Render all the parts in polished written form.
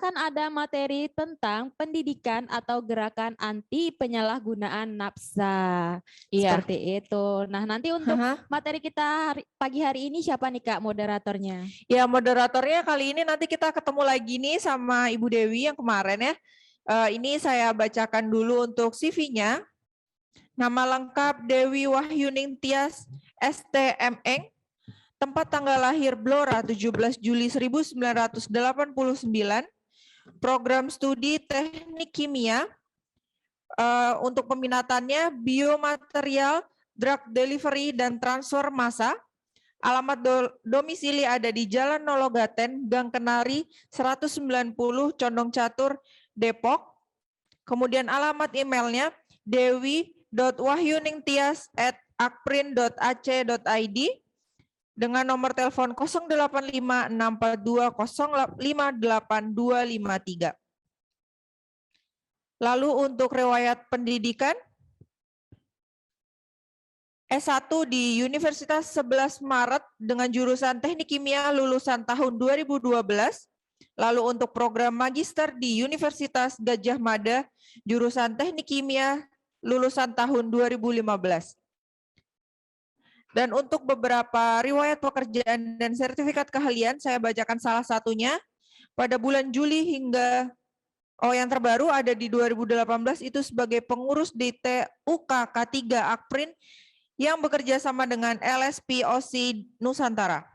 akan ada materi tentang pendidikan atau gerakan anti penyalahgunaan nafsa. Iya. Seperti itu. Nah, nanti untuk materi kita pagi hari ini siapa nih Kak moderatornya? Ya, moderatornya kali ini nanti kita ketemu lagi nih sama Ibu Dewi yang kemarin ya. Ini saya bacakan dulu untuk CV-nya. Nama lengkap Dewi Wahyuning Tias STMeng. Tempat tanggal lahir Blora 17 Juli 1989. Program studi Teknik Kimia. Untuk peminatannya biomaterial, drug delivery dan transfer massa. Alamat domisili ada di Jalan Nologaten, Gang Kenari 190 Condong Catur, Depok. Kemudian alamat emailnya dewi.wahyuningtias@akprin.ac.id dengan nomor telepon 085642058253. Lalu untuk riwayat pendidikan, S1 di Universitas 11 Maret dengan jurusan Teknik Kimia lulusan tahun 2012. Lalu untuk program magister di Universitas Gadjah Mada jurusan Teknik Kimia lulusan tahun 2015. Dan untuk beberapa riwayat pekerjaan dan sertifikat keahlian, saya bacakan salah satunya. Pada bulan Juli hingga yang terbaru ada di 2018 itu sebagai pengurus DT UK K3 Akprin yang bekerja sama dengan LSPOC Nusantara.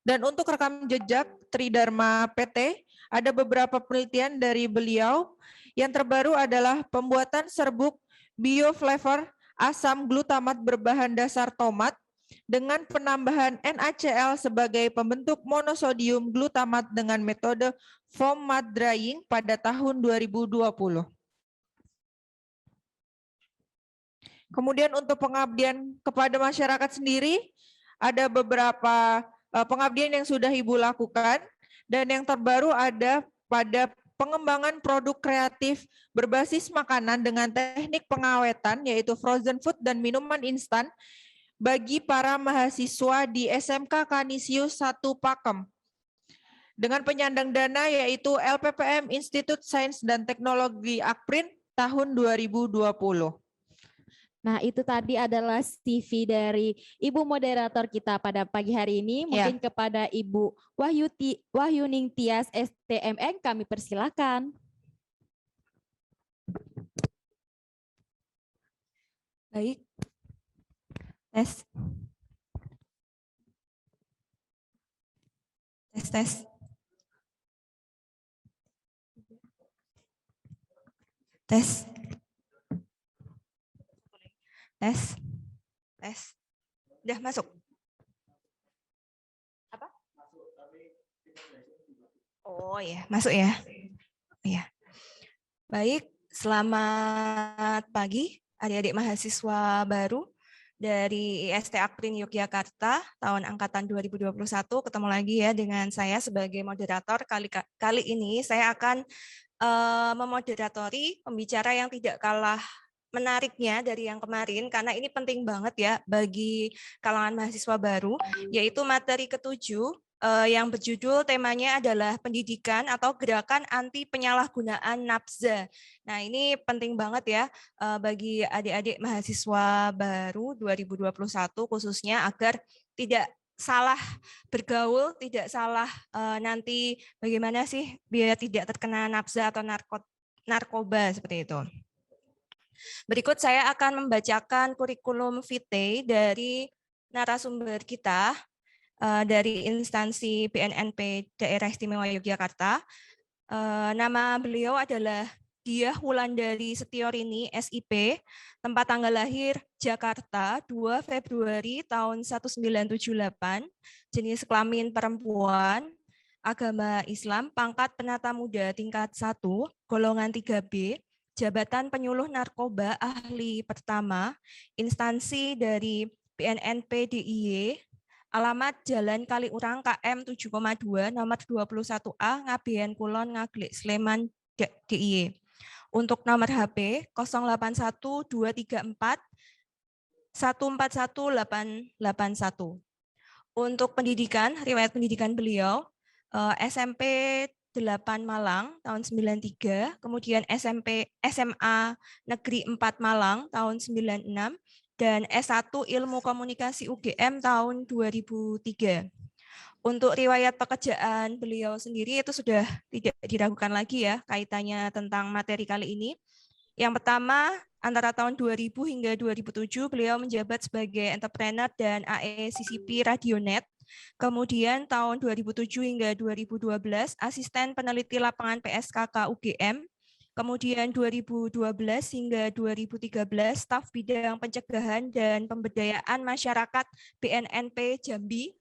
Dan untuk rekam jejak Tridharma PT, ada beberapa penelitian dari beliau. Yang terbaru adalah pembuatan serbuk bioflavor asam glutamat berbahan dasar tomat dengan penambahan NaCl sebagai pembentuk monosodium glutamat dengan metode foam mud drying pada tahun 2020. Kemudian untuk pengabdian kepada masyarakat sendiri, ada beberapa pengabdian yang sudah Ibu lakukan, dan yang terbaru ada pada pengembangan produk kreatif berbasis makanan dengan teknik pengawetan, yaitu frozen food dan minuman instan, bagi para mahasiswa di SMK Kanisius 1 Pakem. Dengan penyandang dana yaitu LPPM Institut Sains dan Teknologi Akprin tahun 2020. Nah, itu tadi adalah CV dari Ibu moderator kita pada pagi hari ini. Mungkin kepada Ibu Wahyuning Tias STMeng kami persilakan. Baik. Tes. Tes. Udah masuk. Apa? Oh ya, masuk ya. Ya. Baik, selamat pagi adik-adik mahasiswa baru dari IST Akprin Yogyakarta tahun angkatan 2021. Ketemu lagi ya dengan saya sebagai moderator. Kali ini saya akan memoderatori pembicara yang tidak kalah menariknya dari yang kemarin, karena ini penting banget ya bagi kalangan mahasiswa baru, yaitu materi ke-7 yang berjudul temanya adalah pendidikan atau gerakan anti penyalahgunaan nafsa. Nah, ini penting banget ya bagi adik-adik mahasiswa baru 2021 khususnya, agar tidak salah bergaul, tidak salah nanti bagaimana sih biar tidak terkena nafsa atau narkoba seperti itu. Berikut saya akan membacakan kurikulum vitae dari narasumber kita dari instansi BNNP Daerah Istimewa Yogyakarta. Nama beliau adalah Diah Wulandari Setiorini, SIP, tempat tanggal lahir Jakarta 2 Februari tahun 1978, jenis kelamin perempuan, agama Islam, pangkat penata muda tingkat 1, golongan 3B, jabatan penyuluh narkoba ahli pertama, instansi dari BNNP DIY, alamat Jalan Kaliurang KM 7,2, nomor 21A, Ngabean Kulon, Ngaglik, Sleman, DIY. Untuk nomor HP 081 234 141881. Untuk pendidikan, riwayat pendidikan beliau, SMP 8 Malang tahun 93, kemudian SMA Negeri 4 Malang tahun 96, dan S1 Ilmu Komunikasi UGM tahun 2003. Untuk riwayat pekerjaan beliau sendiri itu sudah tidak diragukan lagi ya kaitannya tentang materi kali ini. Yang pertama, antara tahun 2000 hingga 2007 beliau menjabat sebagai entrepreneur dan AE CCP Radionet. Kemudian tahun 2007 hingga 2012 asisten peneliti lapangan PSKK UGM. Kemudian 2012 hingga 2013 staf bidang pencegahan dan pemberdayaan masyarakat BNNP Jambi.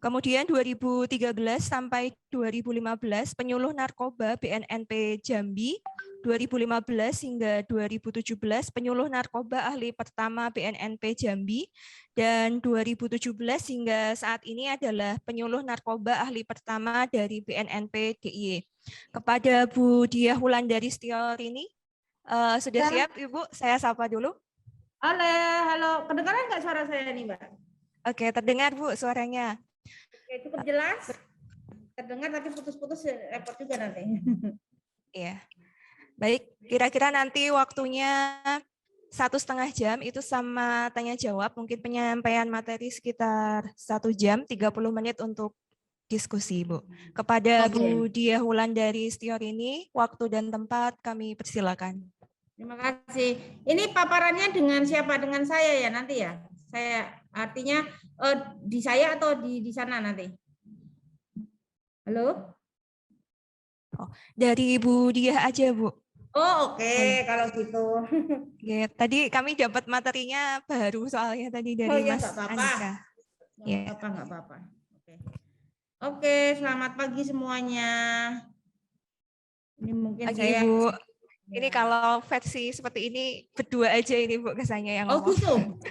Kemudian 2013 sampai 2015 penyuluh narkoba BNNP Jambi. 2015 hingga 2017 penyuluh narkoba ahli pertama BNNP Jambi, dan 2017 hingga saat ini adalah penyuluh narkoba ahli pertama dari BNNP DIY. Kepada Bu Diah Wulandari Setiorini, sudah siap Ibu? Saya sapa dulu. Halo, kedengaran nggak suara saya nih Mbak? Oke, terdengar Bu suaranya. Oke, cukup jelas. Terdengar tapi putus-putus, repot juga nanti. Iya. Baik, kira-kira nanti waktunya 1,5 jam itu sama tanya jawab, mungkin penyampaian materi sekitar 1 jam 30 menit untuk diskusi, Bu. Kepada Bu Diah Wulandari Setiorini, waktu dan tempat kami persilakan. Terima kasih. Ini paparannya dengan siapa? Dengan saya ya nanti ya? Saya artinya di saya atau di sana nanti? Halo? Oh, dari Bu Diah aja, Bu. Oh oke. Kalau gitu. Ya, tadi kami dapat materinya baru soalnya tadi dari Mas Andika. Nggak apa-apa. Oke, selamat pagi semuanya. Ini mungkin saya. Bu. Ini kalau versi seperti ini berdua aja ini Bu kesannya yang ngomong. Oh gitu?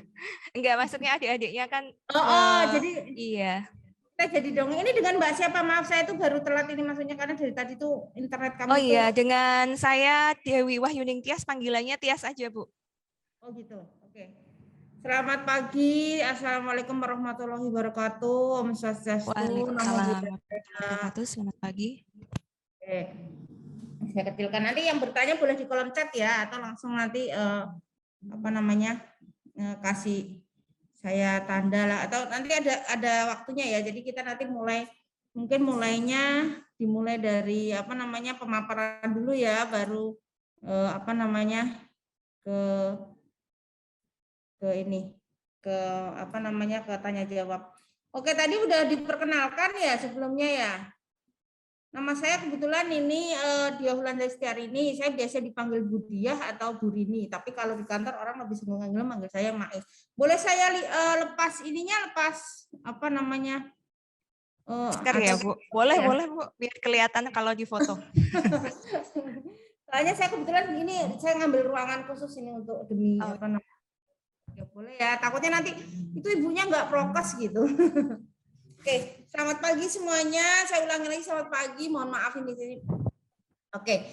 Enggak, maksudnya adik-adiknya kan. Jadi. Iya. Kita jadi dong. Ini dengan Mbak siapa? Maaf saya itu baru telat ini maksudnya karena dari tadi tuh internet kami. Oh iya, dengan saya Dewi Wahyuning Tias, panggilannya Tias aja Bu. Oh gitu. Oke. Selamat pagi. Assalamualaikum warahmatullahi wabarakatuh. Om Swastiastu. Waalaikumsalam warahmatullahi wabarakatuh. Selamat pagi. Oke. Saya kecilkan. Nanti yang bertanya boleh di kolom chat ya, atau langsung nanti kasih saya tanda lah, atau nanti ada waktunya ya. Jadi kita nanti dimulai dari pemaparan dulu ya, baru ke tanya jawab. Oke, tadi udah diperkenalkan ya sebelumnya ya. Nama saya kebetulan ini Diah Wulandari Setiorini. Saya biasa dipanggil Bu Diah atau Bu Rini. Tapi kalau di kantor orang lebih sering manggil saya Mae. Boleh saya lepas Masker ya Bu? Boleh Bu. Biar kelihatan kalau di foto. Soalnya saya kebetulan ini saya ngambil ruangan khusus ini untuk demi Ya boleh ya. Takutnya nanti itu ibunya nggak prokes gitu. Oke, selamat pagi semuanya. Saya ulangi lagi selamat pagi. Mohon maaf ini. Oke,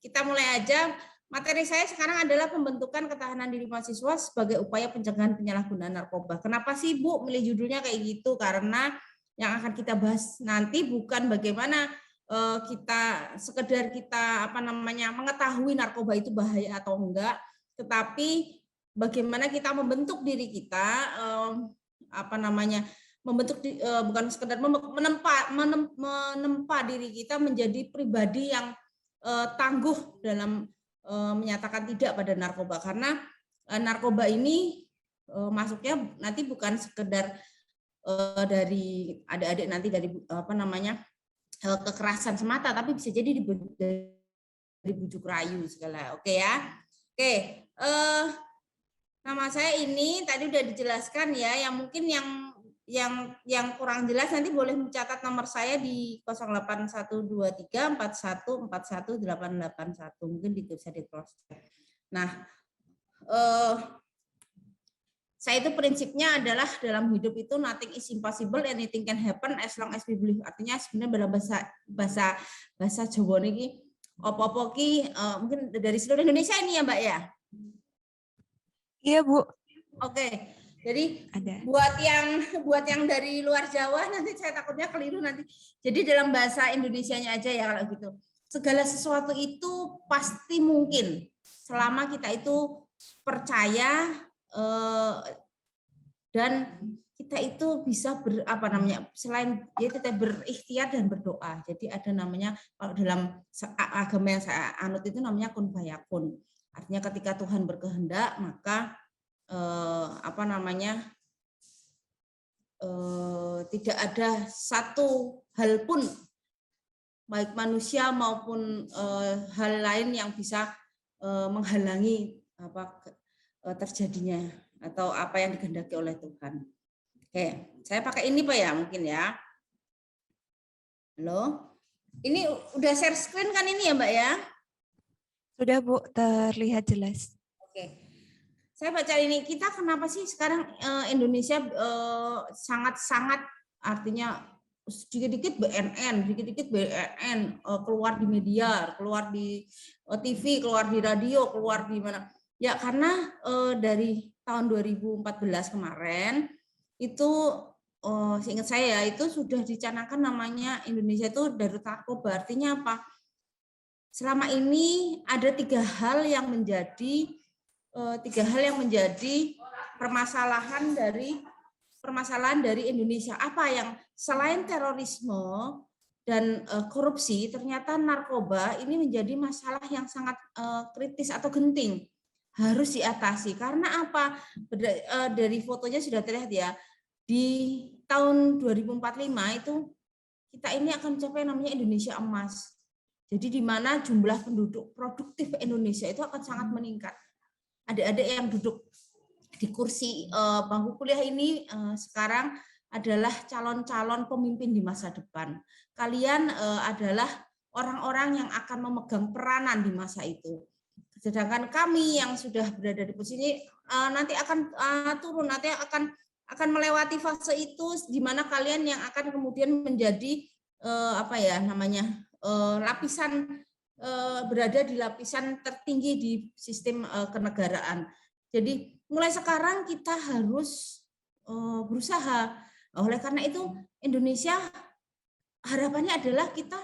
kita mulai aja. Materi saya sekarang adalah pembentukan ketahanan diri mahasiswa sebagai upaya pencegahan penyalahgunaan narkoba. Kenapa sih Bu milih judulnya kayak gitu? Karena yang akan kita bahas nanti bukan bagaimana kita mengetahui narkoba itu bahaya atau enggak, tetapi bagaimana kita membentuk diri kita bukan sekedar menempa diri kita menjadi pribadi yang tangguh dalam menyatakan tidak pada narkoba, karena narkoba ini masuknya nanti bukan sekedar dari adik-adik nanti dari kekerasan semata, tapi bisa jadi dari bujuk rayu segala. Oke ya. Oke. Nama saya ini tadi udah dijelaskan ya, yang mungkin yang kurang jelas nanti boleh mencatat nomor saya di 0812341418881, mungkin bisa di cross check. Nah, saya itu prinsipnya adalah dalam hidup itu nothing is impossible, anything can happen as long as we believe. Artinya sebenarnya dalam bahasa Jawa ini opo-opo ki mungkin dari seluruh Indonesia ini ya Mbak ya. Iya Bu. Oke. Jadi Ada. buat yang dari luar Jawa nanti saya takutnya keliru nanti. Jadi dalam bahasa Indonesianya aja ya kalau gitu. Segala sesuatu itu pasti mungkin selama kita itu percaya dan kita itu bisa selain ya kita berikhtiar dan berdoa. Jadi ada namanya kalau dalam agama yang saya anut itu namanya kun fayakun. Artinya ketika Tuhan berkehendak maka tidak ada satu hal pun baik manusia maupun hal lain yang bisa menghalangi terjadinya atau apa yang dikehendaki oleh Tuhan. Oke, saya pakai ini Pak ya mungkin ya. Halo, ini udah share screen kan ini ya Mbak ya? Sudah Bu, terlihat jelas. Oke. Saya baca ini, kita kenapa sih sekarang Indonesia sangat-sangat artinya sedikit-dikit BNN, keluar di media, keluar di TV, keluar di radio, keluar di mana. Ya karena dari tahun 2014 kemarin itu seingat saya itu sudah dicanangkan namanya Indonesia itu darurat narkoba. Artinya apa? Selama ini ada tiga hal yang menjadi permasalahan dari Indonesia. Apa yang selain terorisme dan korupsi, ternyata narkoba ini menjadi masalah yang sangat kritis atau genting, harus diatasi. Karena apa? Dari fotonya sudah terlihat ya, di tahun 2045 itu kita ini akan mencapai namanya Indonesia emas. Jadi di mana jumlah penduduk produktif Indonesia itu akan sangat meningkat. Adik-adik yang duduk di kursi bangku kuliah ini sekarang adalah calon-calon pemimpin di masa depan. Kalian adalah orang-orang yang akan memegang peranan di masa itu. Sedangkan kami yang sudah berada di posisi ini nanti akan turun, nanti akan melewati fase itu di mana kalian yang akan kemudian menjadi lapisan berada di lapisan tertinggi di sistem kenegaraan. Jadi mulai sekarang kita harus berusaha. Oleh karena itu Indonesia harapannya adalah kita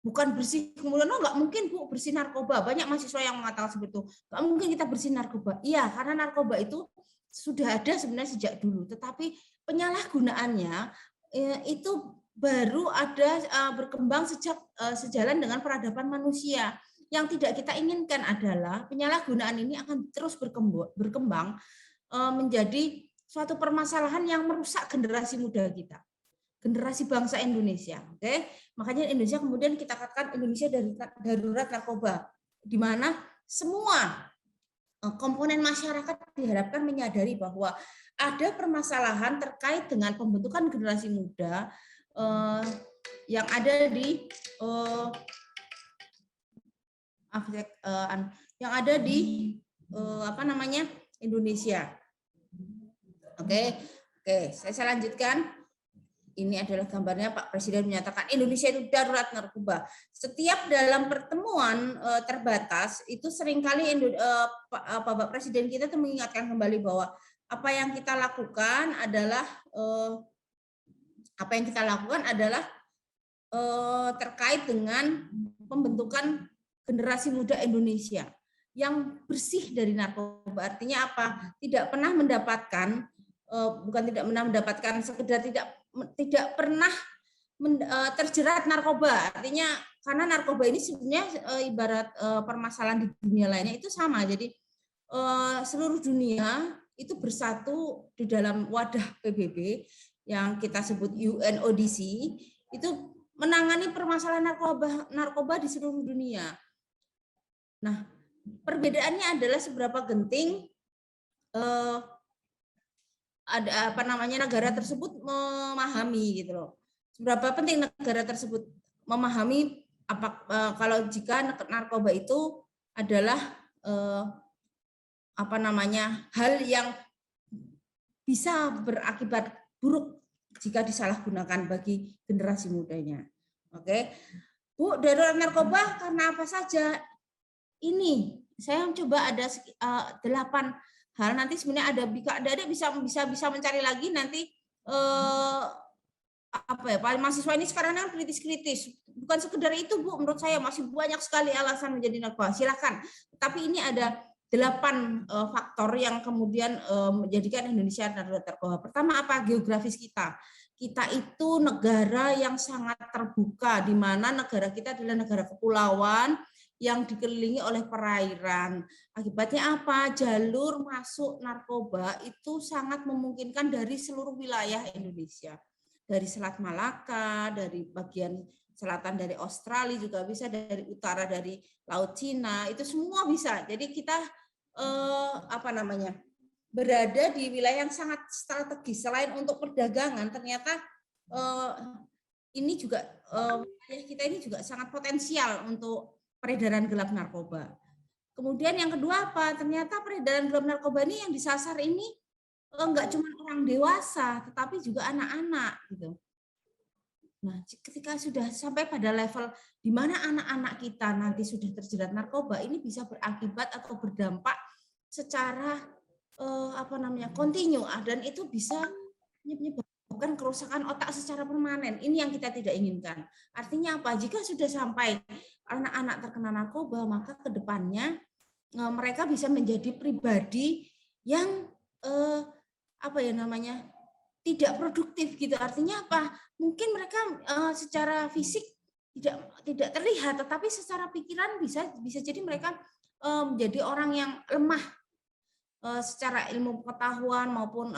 bukan bersih, kemudian nggak mungkin Bu bersih narkoba. Banyak mahasiswa yang mengatakan seperti itu. Nggak mungkin kita bersih narkoba. Iya, karena narkoba itu sudah ada sebenarnya sejak dulu. Tetapi penyalahgunaannya itu baru ada berkembang sejalan dengan peradaban manusia. Yang tidak kita inginkan adalah penyalahgunaan ini akan terus berkembang menjadi suatu permasalahan yang merusak generasi muda kita, generasi bangsa Indonesia. Oke, makanya Indonesia kemudian kita katakan Indonesia darurat narkoba, di mana semua komponen masyarakat diharapkan menyadari bahwa ada permasalahan terkait dengan pembentukan generasi muda yang ada di Indonesia. Oke, saya lanjutkan. Ini adalah gambarnya Pak Presiden menyatakan Indonesia itu darurat narkoba. Setiap dalam pertemuan terbatas itu seringkali Bapak Presiden kita itu mengingatkan kembali bahwa apa yang kita lakukan adalah terkait dengan pembentukan generasi muda Indonesia yang bersih dari narkoba. Artinya apa? Tidak pernah mendapatkan, sekedar tidak pernah terjerat narkoba. Artinya karena narkoba ini sebenarnya ibarat permasalahan di dunia lainnya itu sama. Jadi seluruh dunia itu bersatu di dalam wadah PBB yang kita sebut UNODC, itu menangani permasalahan narkoba di seluruh dunia. Nah, perbedaannya adalah seberapa genting negara tersebut memahami gitu loh. Seberapa penting negara tersebut memahami kalau jika narkoba itu adalah hal yang bisa berakibat buruk jika disalahgunakan bagi generasi mudanya. Oke. Bu, darurat narkoba karena apa saja? Ini saya coba ada 8 hal nanti sebenarnya ada bisa mencari lagi nanti mahasiswa ini sekarang kan kritis-kritis. Bukan sekedar itu Bu, menurut saya masih banyak sekali alasan menjadi narkoba. Silakan. Tapi ini ada 8 faktor yang kemudian menjadikan Indonesia narkoba. Pertama apa? Geografis kita. Kita itu negara yang sangat terbuka, di mana negara kita adalah negara kepulauan yang dikelilingi oleh perairan. Akibatnya apa? Jalur masuk narkoba itu sangat memungkinkan dari seluruh wilayah Indonesia. Dari Selat Malaka, dari bagian selatan dari Australia juga bisa, dari utara dari Laut Cina, itu semua bisa. Jadi kita berada di wilayah yang sangat strategis. Selain untuk perdagangan, ternyata ini juga kita ini juga sangat potensial untuk peredaran gelap narkoba. Kemudian yang kedua apa? Ternyata peredaran gelap narkoba ini yang disasar ini enggak cuma orang dewasa, tetapi juga anak-anak gitu. Nah, ketika sudah sampai pada level di mana anak-anak kita nanti sudah terjerat narkoba, ini bisa berakibat atau berdampak secara kontinu, dan itu bisa menyebabkan kerusakan otak secara permanen. Ini yang kita tidak inginkan. Artinya apa? Jika sudah sampai anak-anak terkena narkoba, maka ke depannya mereka bisa menjadi pribadi yang tidak produktif gitu. Artinya apa? Mungkin mereka secara fisik tidak terlihat, tetapi secara pikiran bisa jadi mereka menjadi orang yang lemah secara ilmu pengetahuan maupun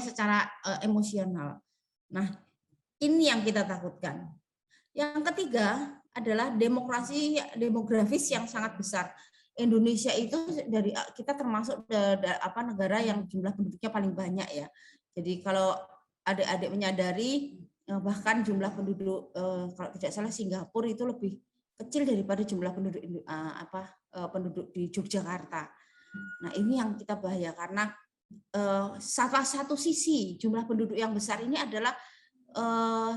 secara emosional. Nah, ini yang kita takutkan. Yang ketiga adalah demografis yang sangat besar. Indonesia itu kita termasuk negara yang jumlah penduduknya paling banyak ya. Jadi kalau adik-adik menyadari bahkan jumlah penduduk kalau tidak salah Singapura itu lebih kecil daripada jumlah penduduk di Yogyakarta. Nah, ini yang kita bahaya karena salah satu sisi jumlah penduduk yang besar ini adalah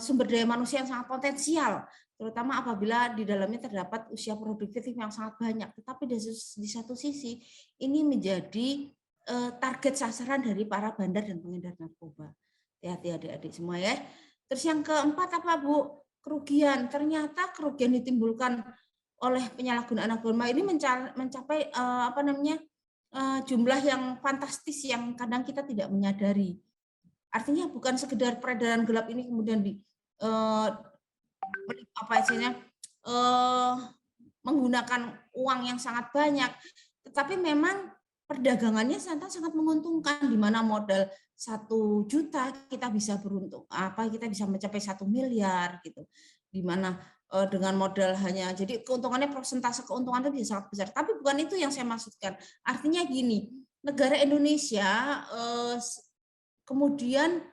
sumber daya manusia yang sangat potensial, terutama apabila di dalamnya terdapat usia produktif yang sangat banyak. Tetapi di satu sisi ini menjadi target sasaran dari para bandar dan pengedar narkoba. Hati-hati adik-adik semua ya. Terus yang keempat apa Bu? Kerugian. Ternyata kerugian ditimbulkan oleh penyalahgunaan narkoba ini mencapai jumlah yang fantastis yang kadang kita tidak menyadari. Artinya bukan sekedar peredaran gelap ini kemudian menggunakan uang yang sangat banyak, tetapi memang perdagangannya sangat menguntungkan, di mana modal 1 juta kita bisa kita bisa mencapai 1 miliar gitu, di mana dengan modal jadi keuntungannya, persentase keuntungan itu bisa sangat besar. Tapi bukan itu yang saya maksudkan. Artinya gini, negara Indonesia kemudian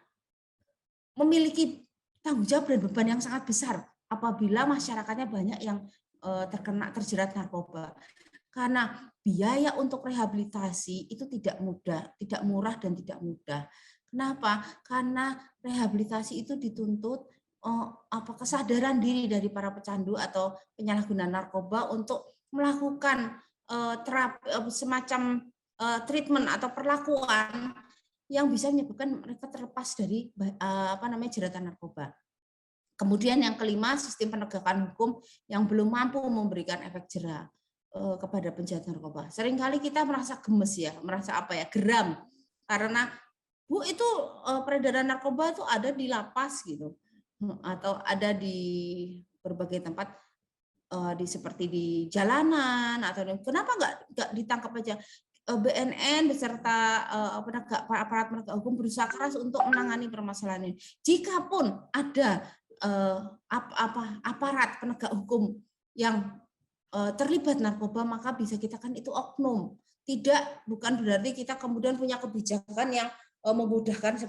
memiliki tanggung jawab dan beban yang sangat besar apabila masyarakatnya banyak yang terjerat narkoba. Karena biaya untuk rehabilitasi itu tidak murah dan tidak mudah. Kenapa? Karena rehabilitasi itu dituntut kesadaran diri dari para pecandu atau penyalahguna narkoba untuk melakukan semacam treatment atau perlakuan yang bisa menyebabkan mereka terlepas dari jeratan narkoba. Kemudian yang kelima, sistem penegakan hukum yang belum mampu memberikan efek jera kepada penjahat narkoba. Seringkali kita merasa gemes ya, geram karena Bu itu peredaran narkoba itu ada di lapas gitu, atau ada di berbagai tempat seperti di jalanan, atau kenapa nggak ditangkap aja? BNN beserta aparat penegak hukum berusaha keras untuk menangani permasalahan ini. Jikapun ada aparat penegak hukum yang terlibat narkoba, maka bisa kita kan itu oknum. Bukan berarti kita kemudian punya kebijakan yang memudahkan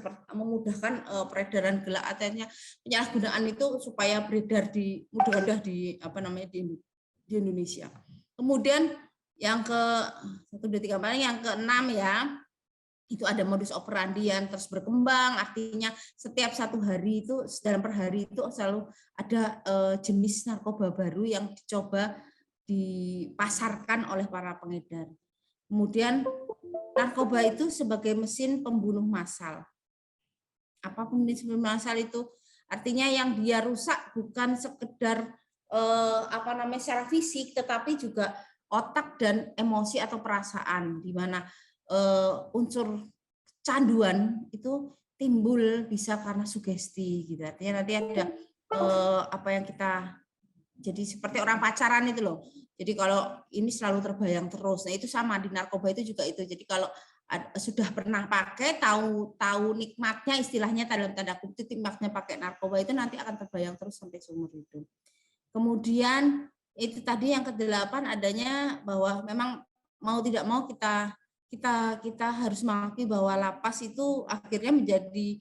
peredaran gelap, artinya penyalahgunaan itu supaya beredar mudah di Indonesia. Kemudian yang yang keenam ya, itu ada modus operandi yang terus berkembang. Artinya setiap dalam per hari itu selalu ada jenis narkoba baru yang dicoba dipasarkan oleh para pengedar. Kemudian narkoba itu sebagai mesin pembunuh massal. Apa pembunuh massal itu? Artinya yang dia rusak bukan sekedar secara fisik, tetapi juga otak dan emosi atau perasaan, di mana unsur canduan itu timbul bisa karena sugesti gitu. Artinya nanti ada apa yang kita jadi seperti orang pacaran itu loh. Jadi kalau ini selalu terbayang terus. Nah, itu sama di narkoba itu juga itu. Jadi kalau sudah pernah pakai, tahu nikmatnya, istilahnya dalam tanda kutip nikmatnya pakai narkoba itu nanti akan terbayang terus sampai seumur hidup. Kemudian itu tadi yang ke-8 adanya bahwa memang mau tidak mau kita harus mengakui bahwa lapas itu akhirnya menjadi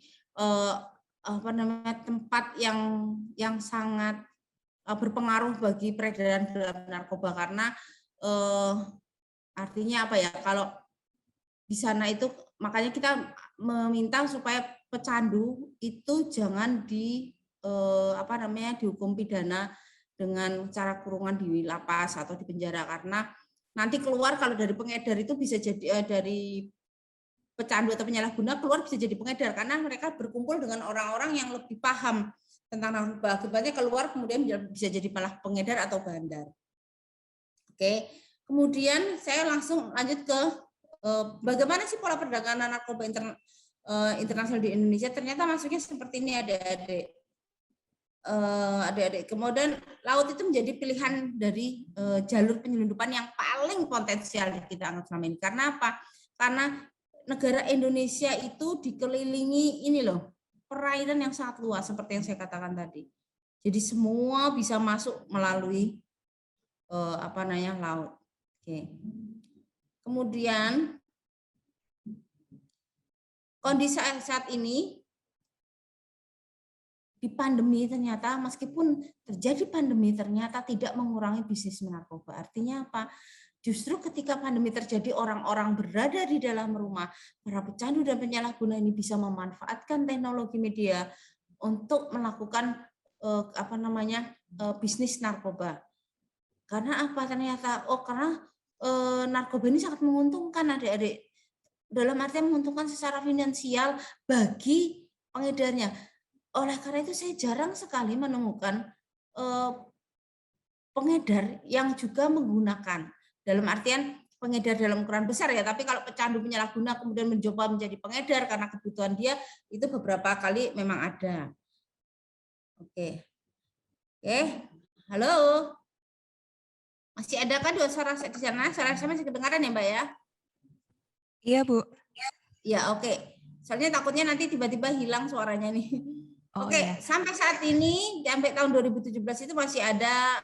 tempat yang sangat berpengaruh bagi peredaran narkoba, karena artinya apa ya, kalau di sana itu makanya kita meminta supaya pecandu itu jangan dihukum pidana dengan cara kurungan di lapas atau di penjara, karena nanti keluar kalau dari pengedar itu bisa jadi dari pecandu atau penyalahguna keluar bisa jadi pengedar, karena mereka berkumpul dengan orang-orang yang lebih paham tentang narkoba. Akibatnya keluar kemudian bisa jadi malah pengedar atau bandar. Oke, kemudian saya langsung lanjut ke bagaimana sih pola perdagangan narkoba internasional di Indonesia. Ternyata masuknya seperti ini, adik-adik. Kemudian laut itu menjadi pilihan dari jalur penyelundupan yang paling potensial kita anggap selama ini. Karena apa? Karena negara Indonesia itu dikelilingi ini loh, perairan yang sangat luas seperti yang saya katakan tadi. Jadi semua bisa masuk melalui laut. Oke. Kemudian kondisi saat ini di pandemi ternyata meskipun terjadi pandemi ternyata tidak mengurangi bisnis narkoba. Artinya apa? Justru ketika pandemi terjadi, orang-orang berada di dalam rumah, para pecandu dan penyalahguna ini bisa memanfaatkan teknologi media untuk melakukan bisnis narkoba. Karena apa? Ternyata karena narkoba ini sangat menguntungkan, adik-adik. Dalam artian menguntungkan secara finansial bagi pengedarnya. Oleh karena itu saya jarang sekali menemukan pengedar yang juga menggunakan, dalam artian pengedar dalam ukuran besar ya, tapi kalau pecandu penyalahguna kemudian mencoba menjadi pengedar karena kebutuhan dia, itu beberapa kali memang ada. Oke, halo, masih ada kan suara di sana? Suara saya masih kedengaran ya, Mbak ya? Iya, Bu. Ya, oke. Soalnya takutnya nanti tiba-tiba hilang suaranya nih. Oke, iya. Sampai saat ini, sampai tahun 2017 itu masih ada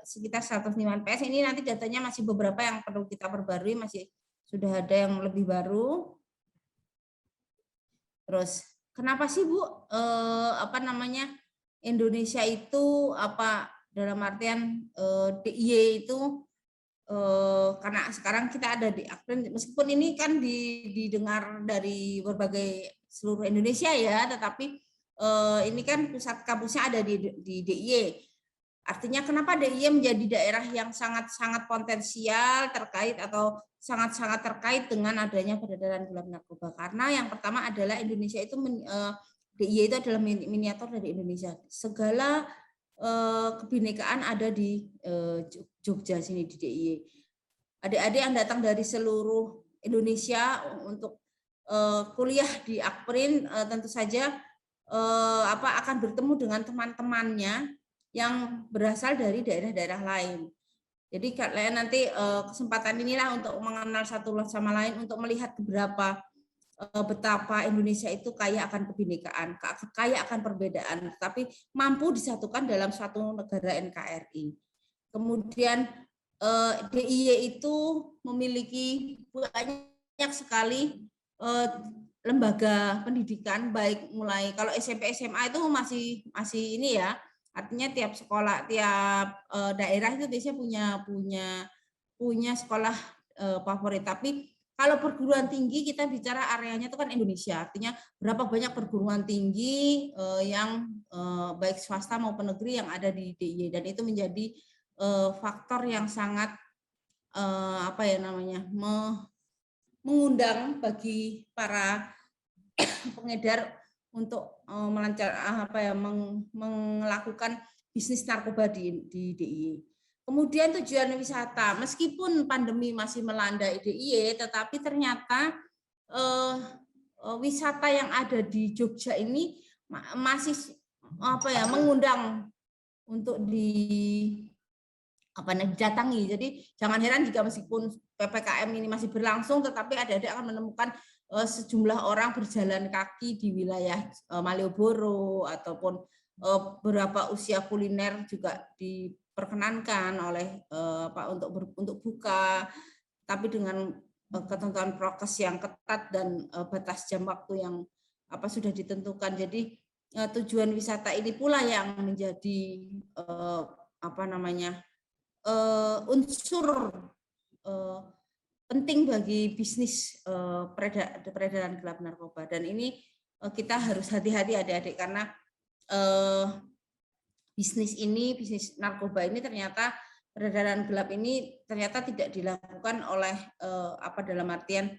sekitar 105 PS. Ini nanti datanya masih beberapa yang perlu kita perbarui, masih sudah ada yang lebih baru. Terus, kenapa sih Bu, Indonesia itu dalam artian DIY itu karena sekarang kita ada di Akprin, meskipun ini kan didengar dari berbagai seluruh Indonesia ya, tetapi ini kan pusat kampusnya ada di DIY. Artinya kenapa DIY menjadi daerah yang sangat-sangat potensial terkait atau sangat-sangat terkait dengan adanya peredaran gelap narkoba? Karena yang pertama adalah Indonesia itu DIY itu adalah miniatur dari Indonesia. Segala kebinekaan ada di Jogja sini di DIY. Adik-adik yang datang dari seluruh Indonesia untuk kuliah di Akprin tentu saja akan bertemu dengan teman-temannya yang berasal dari daerah-daerah lain. Jadi kalian nanti kesempatan inilah untuk mengenal satu sama lain, untuk melihat betapa Indonesia itu kaya akan kebinekaan, kaya akan perbedaan, tapi mampu disatukan dalam suatu negara NKRI. Kemudian DIY itu memiliki banyak sekali lembaga pendidikan, baik mulai kalau SMP SMA itu masih ini ya, artinya tiap sekolah, tiap daerah itu biasanya punya sekolah favorit. Tapi kalau perguruan tinggi kita bicara areanya itu kan Indonesia, artinya berapa banyak perguruan tinggi yang baik swasta maupun negeri yang ada di DIY, dan itu menjadi faktor yang sangat apa ya namanya, mengundang bagi para pengedar untuk melakukan bisnis narkoba di DIY. Kemudian tujuan wisata, meskipun pandemi masih melanda DIY, tetapi ternyata wisata yang ada di Jogja ini masih mengundang untuk didatangi. Jadi jangan heran jika meskipun PPKM ini masih berlangsung, tetapi adik-adik akan menemukan sejumlah orang berjalan kaki di wilayah Malioboro, ataupun beberapa usia kuliner juga diperkenankan oleh untuk buka, tapi dengan ketentuan prokes yang ketat dan batas jam waktu yang sudah ditentukan. Jadi tujuan wisata ini pula yang menjadi unsur penting bagi bisnis peredaran gelap narkoba. Dan ini kita harus hati-hati adik-adik, karena bisnis narkoba ini ternyata, peredaran gelap ini ternyata tidak dilakukan oleh dalam artian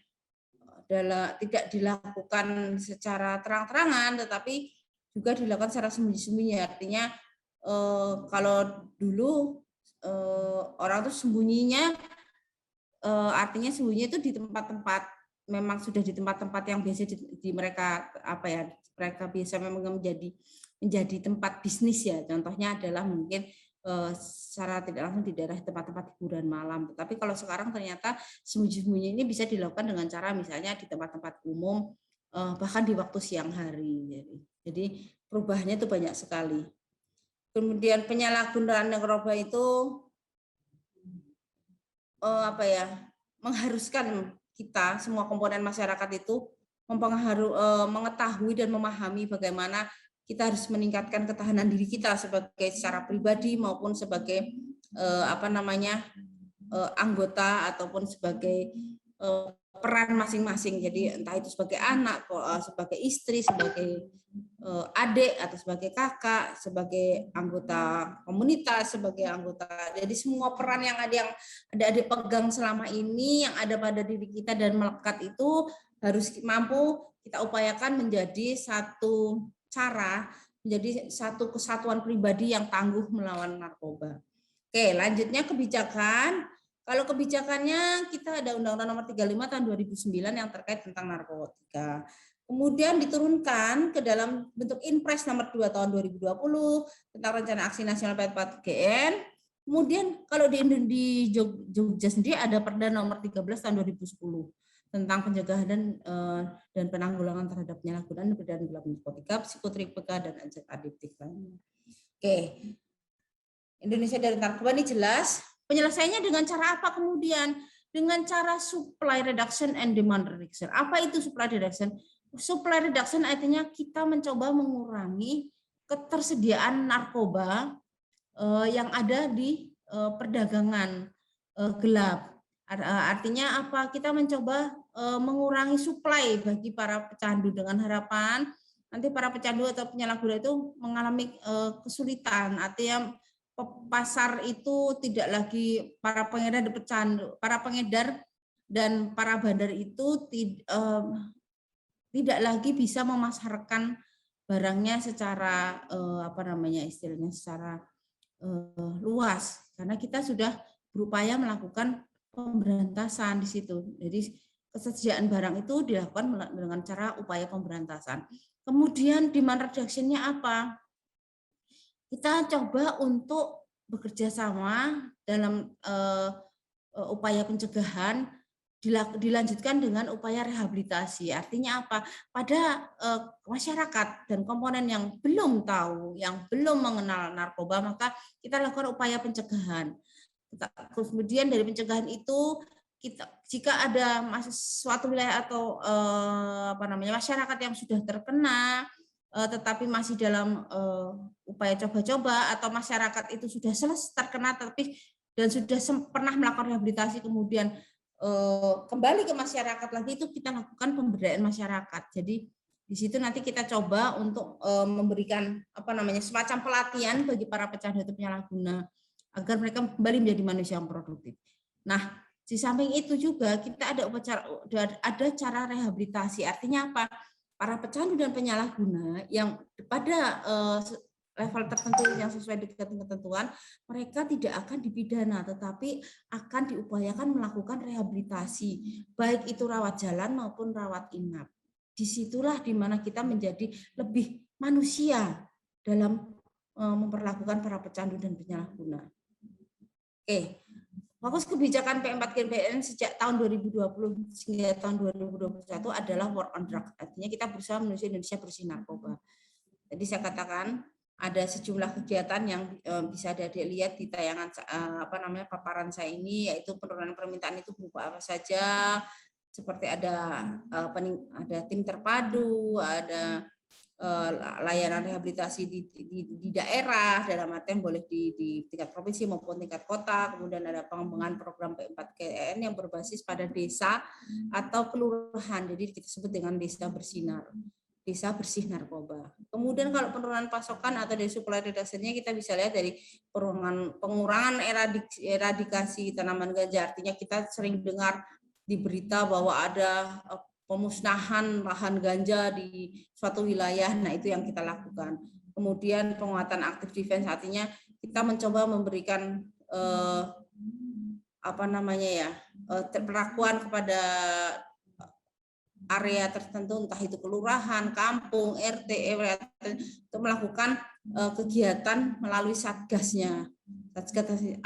tidak dilakukan secara terang-terangan, tetapi juga dilakukan secara sembunyi-sembunyi. Artinya kalau dulu orang tuh sembunyinya, artinya sembunyi itu di tempat-tempat, memang sudah di tempat-tempat yang biasa di mereka mereka biasa memang menjadi tempat bisnis ya. Contohnya adalah mungkin secara tidak langsung di daerah tempat-tempat hiburan malam. Tapi kalau sekarang ternyata sembunyi-sembunyi ini bisa dilakukan dengan cara misalnya di tempat-tempat umum, bahkan di waktu siang hari. Jadi perubahannya itu banyak sekali. Kemudian penyalahgunaan narkoba itu mengharuskan kita semua komponen masyarakat itu mengetahui dan memahami bagaimana kita harus meningkatkan ketahanan diri kita sebagai secara pribadi maupun sebagai anggota ataupun sebagai peran masing-masing. Jadi entah itu sebagai anak, sebagai istri, sebagai adik atau sebagai kakak, sebagai anggota komunitas, sebagai anggota. Jadi semua peran yang adik pegang selama ini, yang ada pada diri kita dan melekat itu harus mampu kita upayakan menjadi satu cara, menjadi satu kesatuan pribadi yang tangguh melawan narkoba. Oke, lanjutnya kebijakan. Kalau kebijakannya kita ada Undang-Undang Nomor 35 tahun 2009 yang terkait tentang narkotika. Kemudian diturunkan ke dalam bentuk Inpres Nomor 2 tahun 2020 tentang Rencana Aksi Nasional P4GN. Kemudian kalau di Jogja sendiri ada Perda Nomor 13 tahun 2010 tentang pencegahan dan penanggulangan terhadap penyalahgunaan dan gelap narkotika, psikotripika, dan zat adiktif lainnya. Oke, Indonesia dari narkoba ini jelas. Penyelesaiannya dengan cara apa kemudian? Dengan cara supply reduction and demand reduction. Apa itu supply reduction? Supply reduction artinya kita mencoba mengurangi ketersediaan narkoba yang ada di perdagangan gelap. Artinya apa? Kita mencoba mengurangi supply bagi para pecandu dengan harapan nanti para pecandu atau penyalahguna itu mengalami kesulitan. Artinya pasar itu tidak lagi para pengedar dan para bandar itu tidak lagi bisa memasarkan barangnya secara istilahnya secara luas, karena kita sudah berupaya melakukan pemberantasan di situ. Jadi ketersediaan barang itu dilakukan dengan cara upaya pemberantasan. Kemudian demand reduction-nya apa? Kita coba untuk bekerja sama dalam upaya pencegahan dilanjutkan dengan upaya rehabilitasi. Artinya apa? Pada masyarakat dan komponen yang belum tahu, yang belum mengenal narkoba, maka kita lakukan upaya pencegahan. Kemudian dari pencegahan itu jika ada suatu wilayah atau masyarakat yang sudah terkena tetapi masih dalam upaya coba-coba, atau masyarakat itu sudah selesai terkena dan sudah pernah melakukan rehabilitasi kemudian kembali ke masyarakat lagi, itu kita lakukan pemberdayaan masyarakat. Jadi di situ nanti kita coba untuk memberikan semacam pelatihan bagi para pecandu atau penyalahguna agar mereka kembali menjadi manusia yang produktif. Nah, Di samping itu juga kita ada cara rehabilitasi. Artinya apa? Para pecandu dan penyalahguna yang pada level tertentu yang sesuai dengan ketentuan, mereka tidak akan dipidana, tetapi akan diupayakan melakukan rehabilitasi, baik itu rawat jalan maupun rawat inap. Disitulah dimana kita menjadi lebih manusia dalam memperlakukan para pecandu dan penyalahguna. Oke. Fokus kebijakan P4GPN sejak tahun 2020 hingga tahun 2021 adalah war on drug. Artinya kita berusaha menuju Indonesia bersih narkoba. Jadi saya katakan ada sejumlah kegiatan yang bisa Adik lihat di tayangan paparan saya ini, yaitu penurunan permintaan itu berupa apa saja, seperti ada tim terpadu, ada layanan rehabilitasi di daerah, dalam artian boleh di tingkat provinsi maupun tingkat kota, kemudian ada pengembangan program P4GN yang berbasis pada desa atau kelurahan, jadi kita sebut dengan desa bersinar. Desa bersih narkoba. Kemudian kalau penurunan pasokan atau dari supply reduction-nya kita bisa lihat dari pengurangan eradikasi tanaman ganja. Artinya kita sering dengar di berita bahwa ada pemusnahan lahan ganja di suatu wilayah. Nah, itu yang kita lakukan. Kemudian penguatan active defense, artinya kita mencoba memberikan perlakuan kepada area tertentu, entah itu kelurahan, kampung, RT, untuk melakukan kegiatan melalui satgasnya,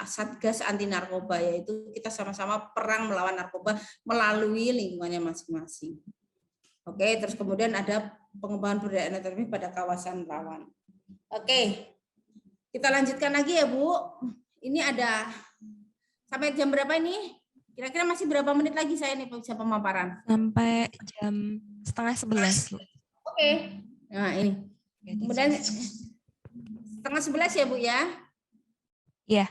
satgas anti narkoba, yaitu kita sama-sama perang melawan narkoba melalui lingkungannya masing-masing. Oke, terus kemudian ada pengembangan budaya ekonomi pada kawasan rawan. Oke, kita lanjutkan lagi ya Bu. Ini ada sampai jam berapa ini? Kira-kira masih berapa menit lagi saya nih bisa pemaparan? Sampai jam 10:30. Oke. Nah ini. Kemudian 10:30 ya Bu ya? Iya.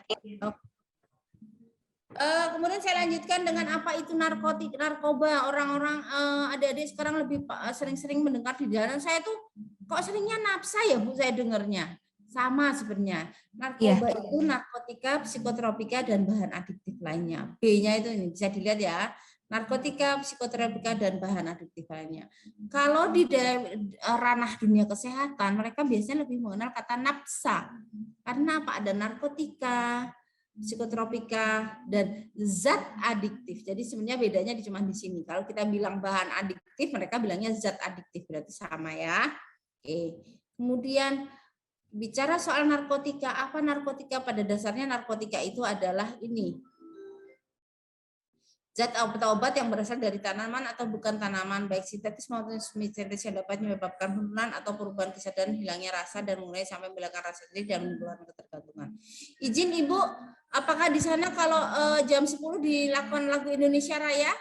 Kemudian saya lanjutkan dengan apa itu narkoba. Orang-orang adik-adik sekarang lebih sering-sering mendengar di jalan. Saya tuh kok seringnya nafsa ya Bu saya dengarnya. Sama sebenarnya. Narkoba itu narkotika, psikotropika, dan bahan adiktif lainnya. B-nya itu ini bisa dilihat ya. Narkotika, psikotropika, dan bahan adiktif lainnya. Kalau di ranah dunia kesehatan, mereka biasanya lebih mengenal kata nafsa. Karena apa? Ada narkotika, psikotropika, dan zat adiktif. Jadi sebenarnya bedanya cuma di sini. Kalau kita bilang bahan adiktif, mereka bilangnya zat adiktif. Berarti sama ya. Oke. Kemudian bicara soal narkotika, apa narkotika? Pada dasarnya narkotika itu adalah ini. Zat obat-obat yang berasal dari tanaman atau bukan tanaman, baik sintetis maupun semi-sintetis, yang dapat menyebabkan penurunan atau perubahan kesadaran, hilangnya rasa, dan mulai sampai menghilangkan rasa sendiri dan menimbulkan ketergantungan. Izin Ibu, apakah di sana kalau jam 10 dilakukan lagu Indonesia Raya?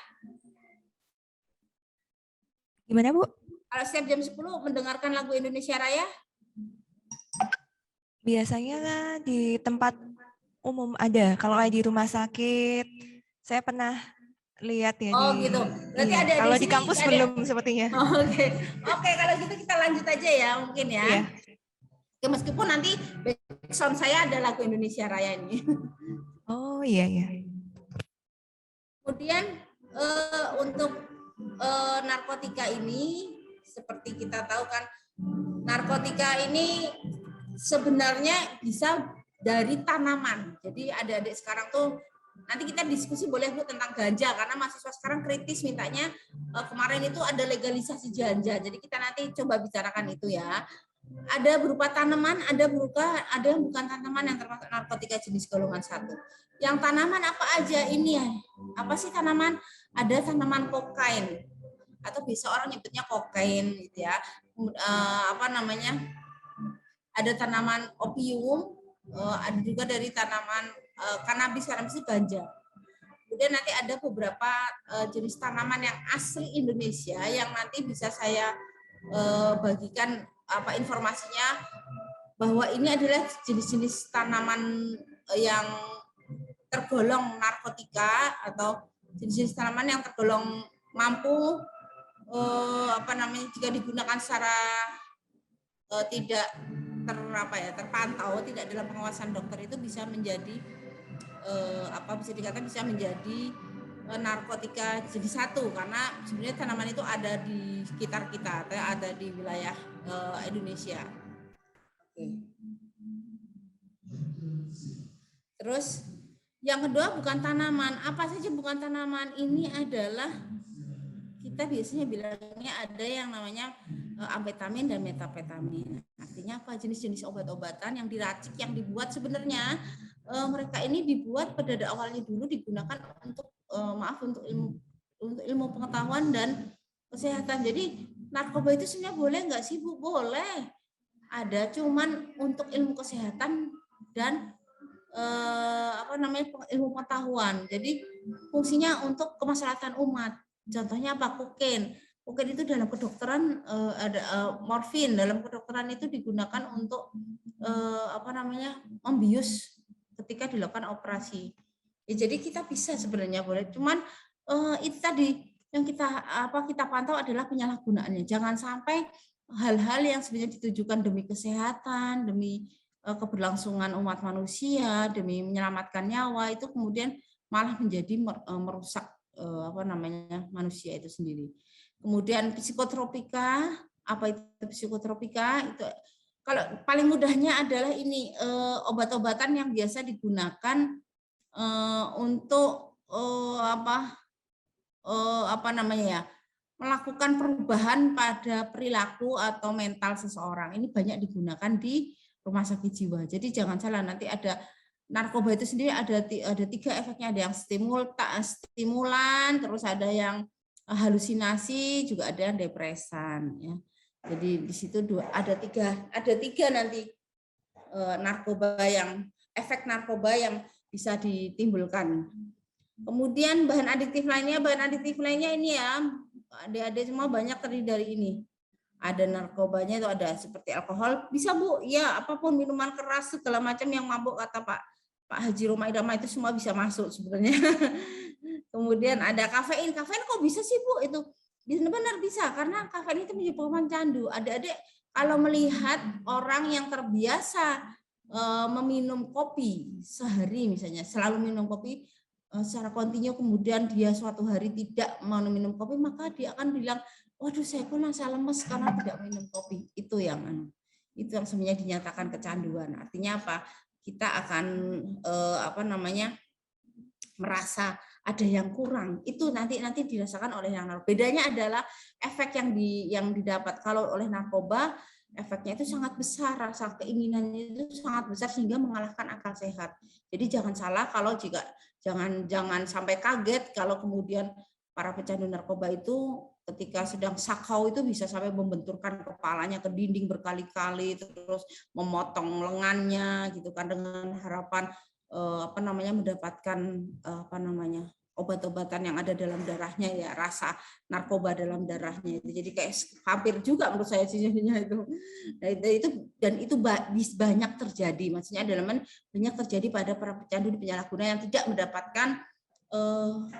Gimana Bu? Kalau setiap jam 10 mendengarkan lagu Indonesia Raya? Biasanya di tempat umum ada. Kalau di rumah sakit, saya pernah lihat ya. Oh di, gitu. Berarti iya. ada Kalau di di kampus ada. belum sepertinya. Oke. Oke, kalau gitu kita lanjut aja ya mungkin ya. Iya. Ya, meskipun nanti background saya ada lagu Indonesia Raya ini. Oh iya iya. Kemudian untuk narkotika ini seperti kita tahu kan, narkotika ini sebenarnya bisa dari tanaman. Jadi adik-adik sekarang tuh nanti kita diskusi boleh Bu tentang ganja, karena mahasiswa sekarang kritis mintanya kemarin itu ada legalisasi ganja. Jadi kita nanti coba bicarakan itu ya. Ada berupa tanaman, ada yang bukan tanaman yang termasuk narkotika jenis golongan 1. Yang tanaman apa aja ini ya? Apa sih tanaman? Ada tanaman kokain atau bisa orang nyebutnya kokain gitu ya. Ada tanaman opium, ada juga dari tanaman kanabis itu ganja. Kemudian nanti ada beberapa jenis tanaman yang asli Indonesia yang nanti bisa saya bagikan informasinya, bahwa ini adalah jenis-jenis tanaman yang tergolong narkotika atau jenis-jenis tanaman yang tergolong mampu jika digunakan secara tidak terpantau, tidak dalam pengawasan dokter, itu bisa menjadi bisa dikatakan bisa menjadi narkotika jenis 1 karena sebenarnya tanaman itu ada di sekitar kita, ada di wilayah Indonesia. Oke. Terus yang kedua bukan tanaman. Apa saja bukan tanaman? Ini adalah kita biasanya bilangnya ada yang namanya amfetamin dan metapetamin. Artinya apa? Jenis-jenis obat-obatan yang diracik, yang dibuat sebenarnya mereka ini dibuat pada awalnya dulu digunakan untuk untuk ilmu pengetahuan dan kesehatan. Jadi narkoba itu sebenarnya boleh nggak sih Bu? Boleh. Ada, cuman untuk ilmu kesehatan dan ilmu pengetahuan. Jadi fungsinya untuk kemaslahatan umat. Contohnya apa? Kokain. Kokain itu dalam kedokteran ada morfin. Dalam kedokteran itu digunakan untuk membius ketika dilakukan operasi. Ya, jadi kita bisa sebenarnya boleh. Cuman itu tadi yang kita pantau adalah penyalahgunaannya. Jangan sampai hal-hal yang sebenarnya ditujukan demi kesehatan, demi keberlangsungan umat manusia, demi menyelamatkan nyawa itu kemudian malah menjadi merusak manusia itu sendiri. Kemudian psikotropika, apa itu psikotropika? Itu kalau paling mudahnya adalah ini obat-obatan yang biasa digunakan untuk melakukan perubahan pada perilaku atau mental seseorang. Ini banyak digunakan di rumah sakit jiwa. Jadi jangan salah, nanti ada narkoba itu sendiri ada 3 efeknya, ada yang stimulan, terus ada yang halusinasi, juga ada yang depresan ya. Jadi di situ ada tiga nanti efek narkoba yang bisa ditimbulkan. Kemudian bahan adiktif lainnya ini ya, adik-adik semua banyak terdiri dari ini. Ada narkobanya itu ada seperti alkohol, bisa Bu, ya apapun minuman keras segala macam yang mabuk kata Pak Haji Roma Idama itu semua bisa masuk sebenarnya. Kemudian ada kafein kok bisa sih Bu itu? Benar bisa karena kafein itu menyebabkan candu. Adik-adik kalau melihat orang yang terbiasa meminum kopi sehari misalnya, selalu minum kopi secara kontinu, kemudian dia suatu hari tidak mau minum kopi, maka dia akan bilang, waduh saya kok merasa lemes karena tidak minum kopi. Itu yang sebenarnya dinyatakan kecanduan. Artinya apa? Kita akan merasa ada yang kurang. Itu nanti dirasakan oleh yang narkoba. Bedanya adalah efek yang didapat kalau oleh narkoba, efeknya itu sangat besar, rasa keinginannya itu sangat besar sehingga mengalahkan akal sehat. Jadi jangan salah kalau jangan sampai kaget kalau kemudian para pecandu narkoba itu ketika sedang sakau itu bisa sampai membenturkan kepalanya ke dinding berkali-kali, terus memotong lengannya gitu kan, dengan harapan mendapatkan obat-obatan yang ada dalam darahnya ya, rasa narkoba dalam darahnya. Jadi kayak hampir juga menurut saya sejujurnya itu. Dan itu banyak terjadi, maksudnya adalah banyak terjadi pada para pecandu penyalahguna yang tidak mendapatkan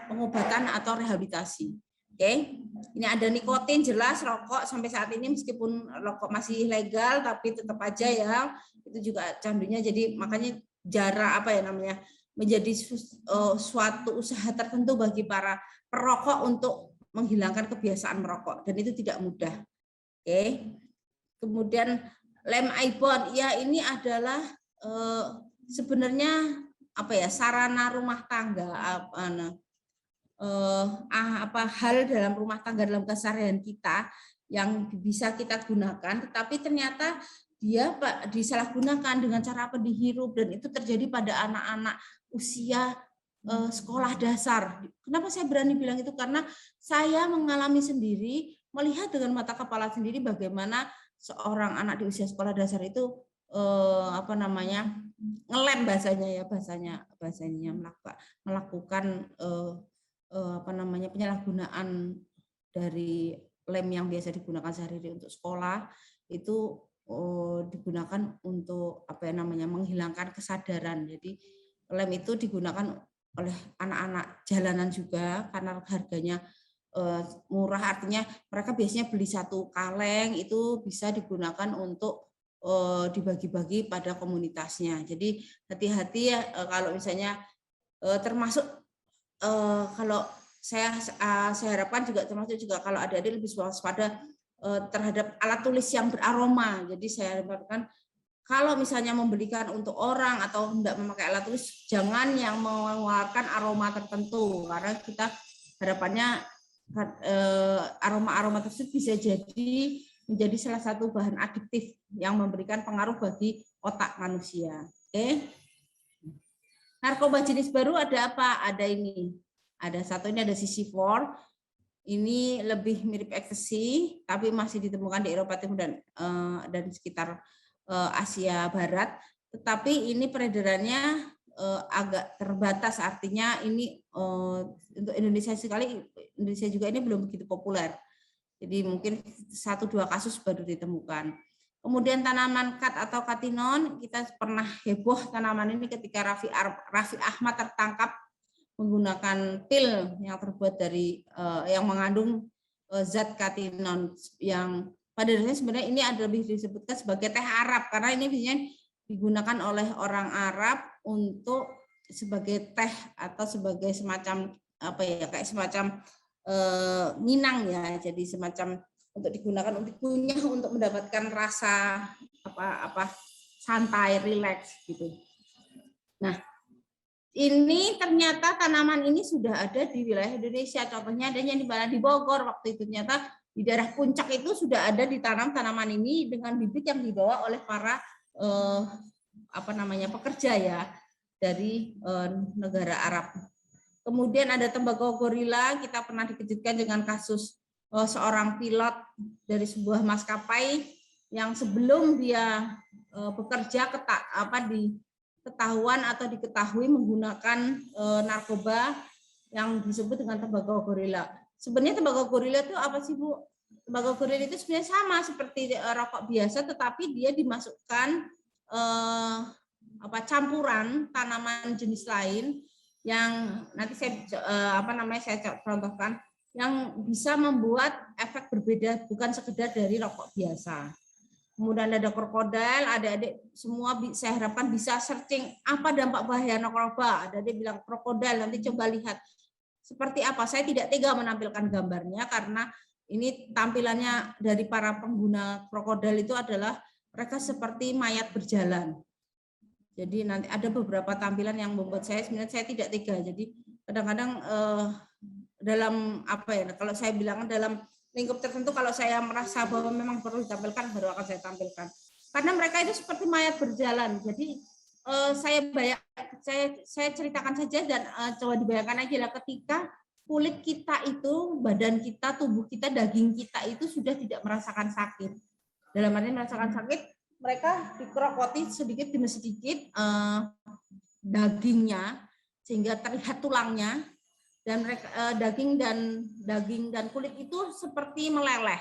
pengobatan atau rehabilitasi. Oke, ini ada nikotin, jelas rokok sampai saat ini meskipun rokok masih legal tapi tetap aja ya itu juga candunya. Jadi makanya jarak menjadi suatu usaha tertentu bagi para perokok untuk menghilangkan kebiasaan merokok, dan itu tidak mudah. Oke. Kemudian lem ibon, ya ini adalah sebenarnya sarana rumah tangga, hal dalam rumah tangga dalam keseharian kita yang bisa kita gunakan, tetapi ternyata dia disalahgunakan dengan cara dihirup, dan itu terjadi pada anak-anak usia sekolah dasar. Kenapa saya berani bilang itu? Karena saya mengalami sendiri, melihat dengan mata kepala sendiri bagaimana seorang anak di usia sekolah dasar itu ngelem bahasanya melakukan penyalahgunaan dari lem yang biasa digunakan sehari-hari untuk sekolah, itu digunakan untuk menghilangkan kesadaran. Jadi lem itu digunakan oleh anak-anak jalanan juga karena harganya murah, artinya mereka biasanya beli 1 kaleng itu bisa digunakan untuk dibagi-bagi pada komunitasnya. Jadi hati-hati ya kalau misalnya termasuk kalau saya harapkan juga termasuk juga kalau adik-adik lebih waspada terhadap alat tulis yang beraroma. Jadi saya harapkan kalau misalnya membelikan untuk orang atau tidak memakai alat tulis, jangan yang mengeluarkan aroma tertentu, karena kita harapannya aroma-aroma tersebut bisa jadi menjadi salah satu bahan adiktif yang memberikan pengaruh bagi otak manusia. Oke. Narkoba jenis baru ada apa? Ada ini. Ada satu ini ada CC4. Ini lebih mirip ecstasy, tapi masih ditemukan di Eropa Timur dan sekitar Asia Barat. Tetapi ini peredarannya agak terbatas, artinya ini untuk Indonesia sekali, Indonesia juga ini belum begitu populer. Jadi mungkin 1-2 kasus baru ditemukan. Kemudian tanaman kat atau katinon, kita pernah heboh tanaman ini ketika Raffi Ahmad tertangkap menggunakan pil yang terbuat dari yang mengandung zat katinon, yang pada dasarnya sebenarnya ini ada lebih disebutkan sebagai teh Arab, karena ini biasanya digunakan oleh orang Arab untuk sebagai teh atau sebagai semacam apa ya, kayak semacam minang ya, jadi semacam untuk digunakan untuk kunyah untuk mendapatkan rasa apa santai, rileks gitu. Nah, ini ternyata tanaman ini sudah ada di wilayah Indonesia. Contohnya adanya di Bogor waktu itu, ternyata di daerah Puncak itu sudah ada ditanam tanaman ini dengan bibit yang dibawa oleh para pekerja ya dari negara Arab. Kemudian ada tembakau gorila, kita pernah dikejutkan dengan kasus seorang pilot dari sebuah maskapai yang sebelum dia bekerja ketahuan atau diketahui menggunakan narkoba yang disebut dengan tembakau gorila. Sebenarnya tembakau gorila itu apa sih, Bu? Tembakau gorila itu sebenarnya sama seperti rokok biasa, tetapi dia dimasukkan campuran tanaman jenis lain yang nanti saya contohkan, yang bisa membuat efek berbeda, bukan sekedar dari rokok biasa. Kemudian ada krokodil, adik-adik semua saya harapkan bisa searching apa dampak bahaya narkoba. Adik-adik bilang krokodil, nanti coba lihat seperti apa. Saya tidak tega menampilkan gambarnya karena ini tampilannya dari para pengguna krokodil itu adalah mereka seperti mayat berjalan. Jadi nanti ada beberapa tampilan yang membuat saya tidak tega. Jadi kadang-kadang dalam kalau saya bilang dalam lingkup tertentu, kalau saya merasa bahwa memang perlu ditampilkan, baru akan saya tampilkan. Karena mereka itu seperti mayat berjalan. Jadi saya ceritakan saja dan coba dibayangkan aja lah, ketika kulit kita itu, badan kita, tubuh kita, daging kita itu sudah tidak merasakan sakit. Dalam arti merasakan sakit, mereka dikerokoti sedikit demi sedikit dagingnya sehingga terlihat tulangnya, dan mereka, daging dan kulit itu seperti meleleh.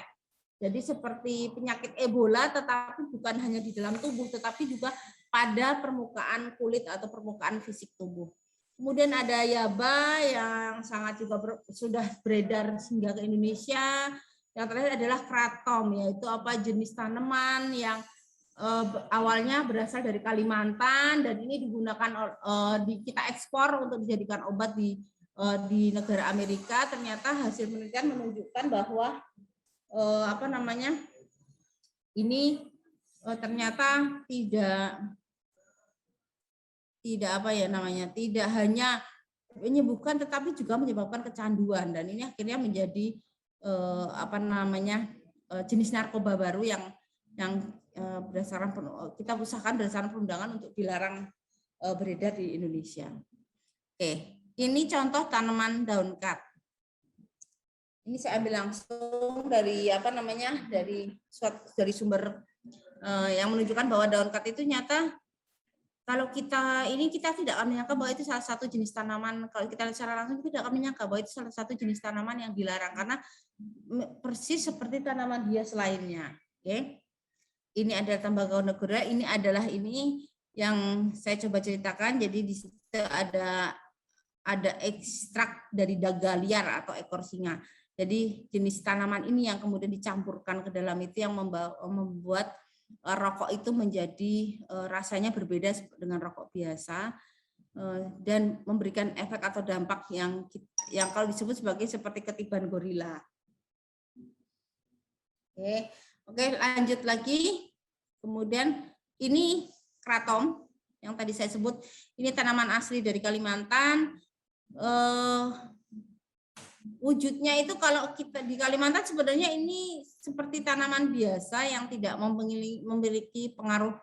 Jadi seperti penyakit Ebola, tetapi bukan hanya di dalam tubuh, tetapi juga pada permukaan kulit atau permukaan fisik tubuh. Kemudian ada yaba yang sangat juga sudah beredar hingga ke Indonesia. Yang terakhir adalah kratom, yaitu jenis tanaman yang awalnya berasal dari Kalimantan, dan ini digunakan kita ekspor untuk dijadikan obat di negara Amerika. Ternyata hasil penelitian menunjukkan bahwa ini ternyata tidak hanya menyembuhkan, tetapi juga menyebabkan kecanduan, dan ini akhirnya menjadi jenis narkoba baru yang berdasarkan kita usahakan berdasarkan perundangan untuk dilarang beredar di Indonesia. Oke, ini contoh tanaman daun kat. Ini saya ambil langsung dari dari sumber yang menunjukkan bahwa daun kat itu nyata, kalau kita tidak akan menyangka bahwa itu salah satu jenis tanaman. Kalau kita lihat secara langsung, kita tidak akan menyangka bahwa itu salah satu jenis tanaman yang dilarang, karena persis seperti tanaman hias lainnya. Oke. Ini adalah tembakau negara. Ini adalah yang saya coba ceritakan. Jadi di situ ada ekstrak dari daga liar atau ekor singa. Jadi jenis tanaman ini yang kemudian dicampurkan ke dalam itu yang membuat rokok itu menjadi rasanya berbeda dengan rokok biasa. dan memberikan efek atau dampak yang kalau disebut sebagai seperti ketiban gorila. Oke, lanjut lagi. Kemudian ini kratom yang tadi saya sebut, ini tanaman asli dari Kalimantan. Wujudnya itu kalau kita di Kalimantan sebenarnya ini seperti tanaman biasa yang tidak memiliki pengaruh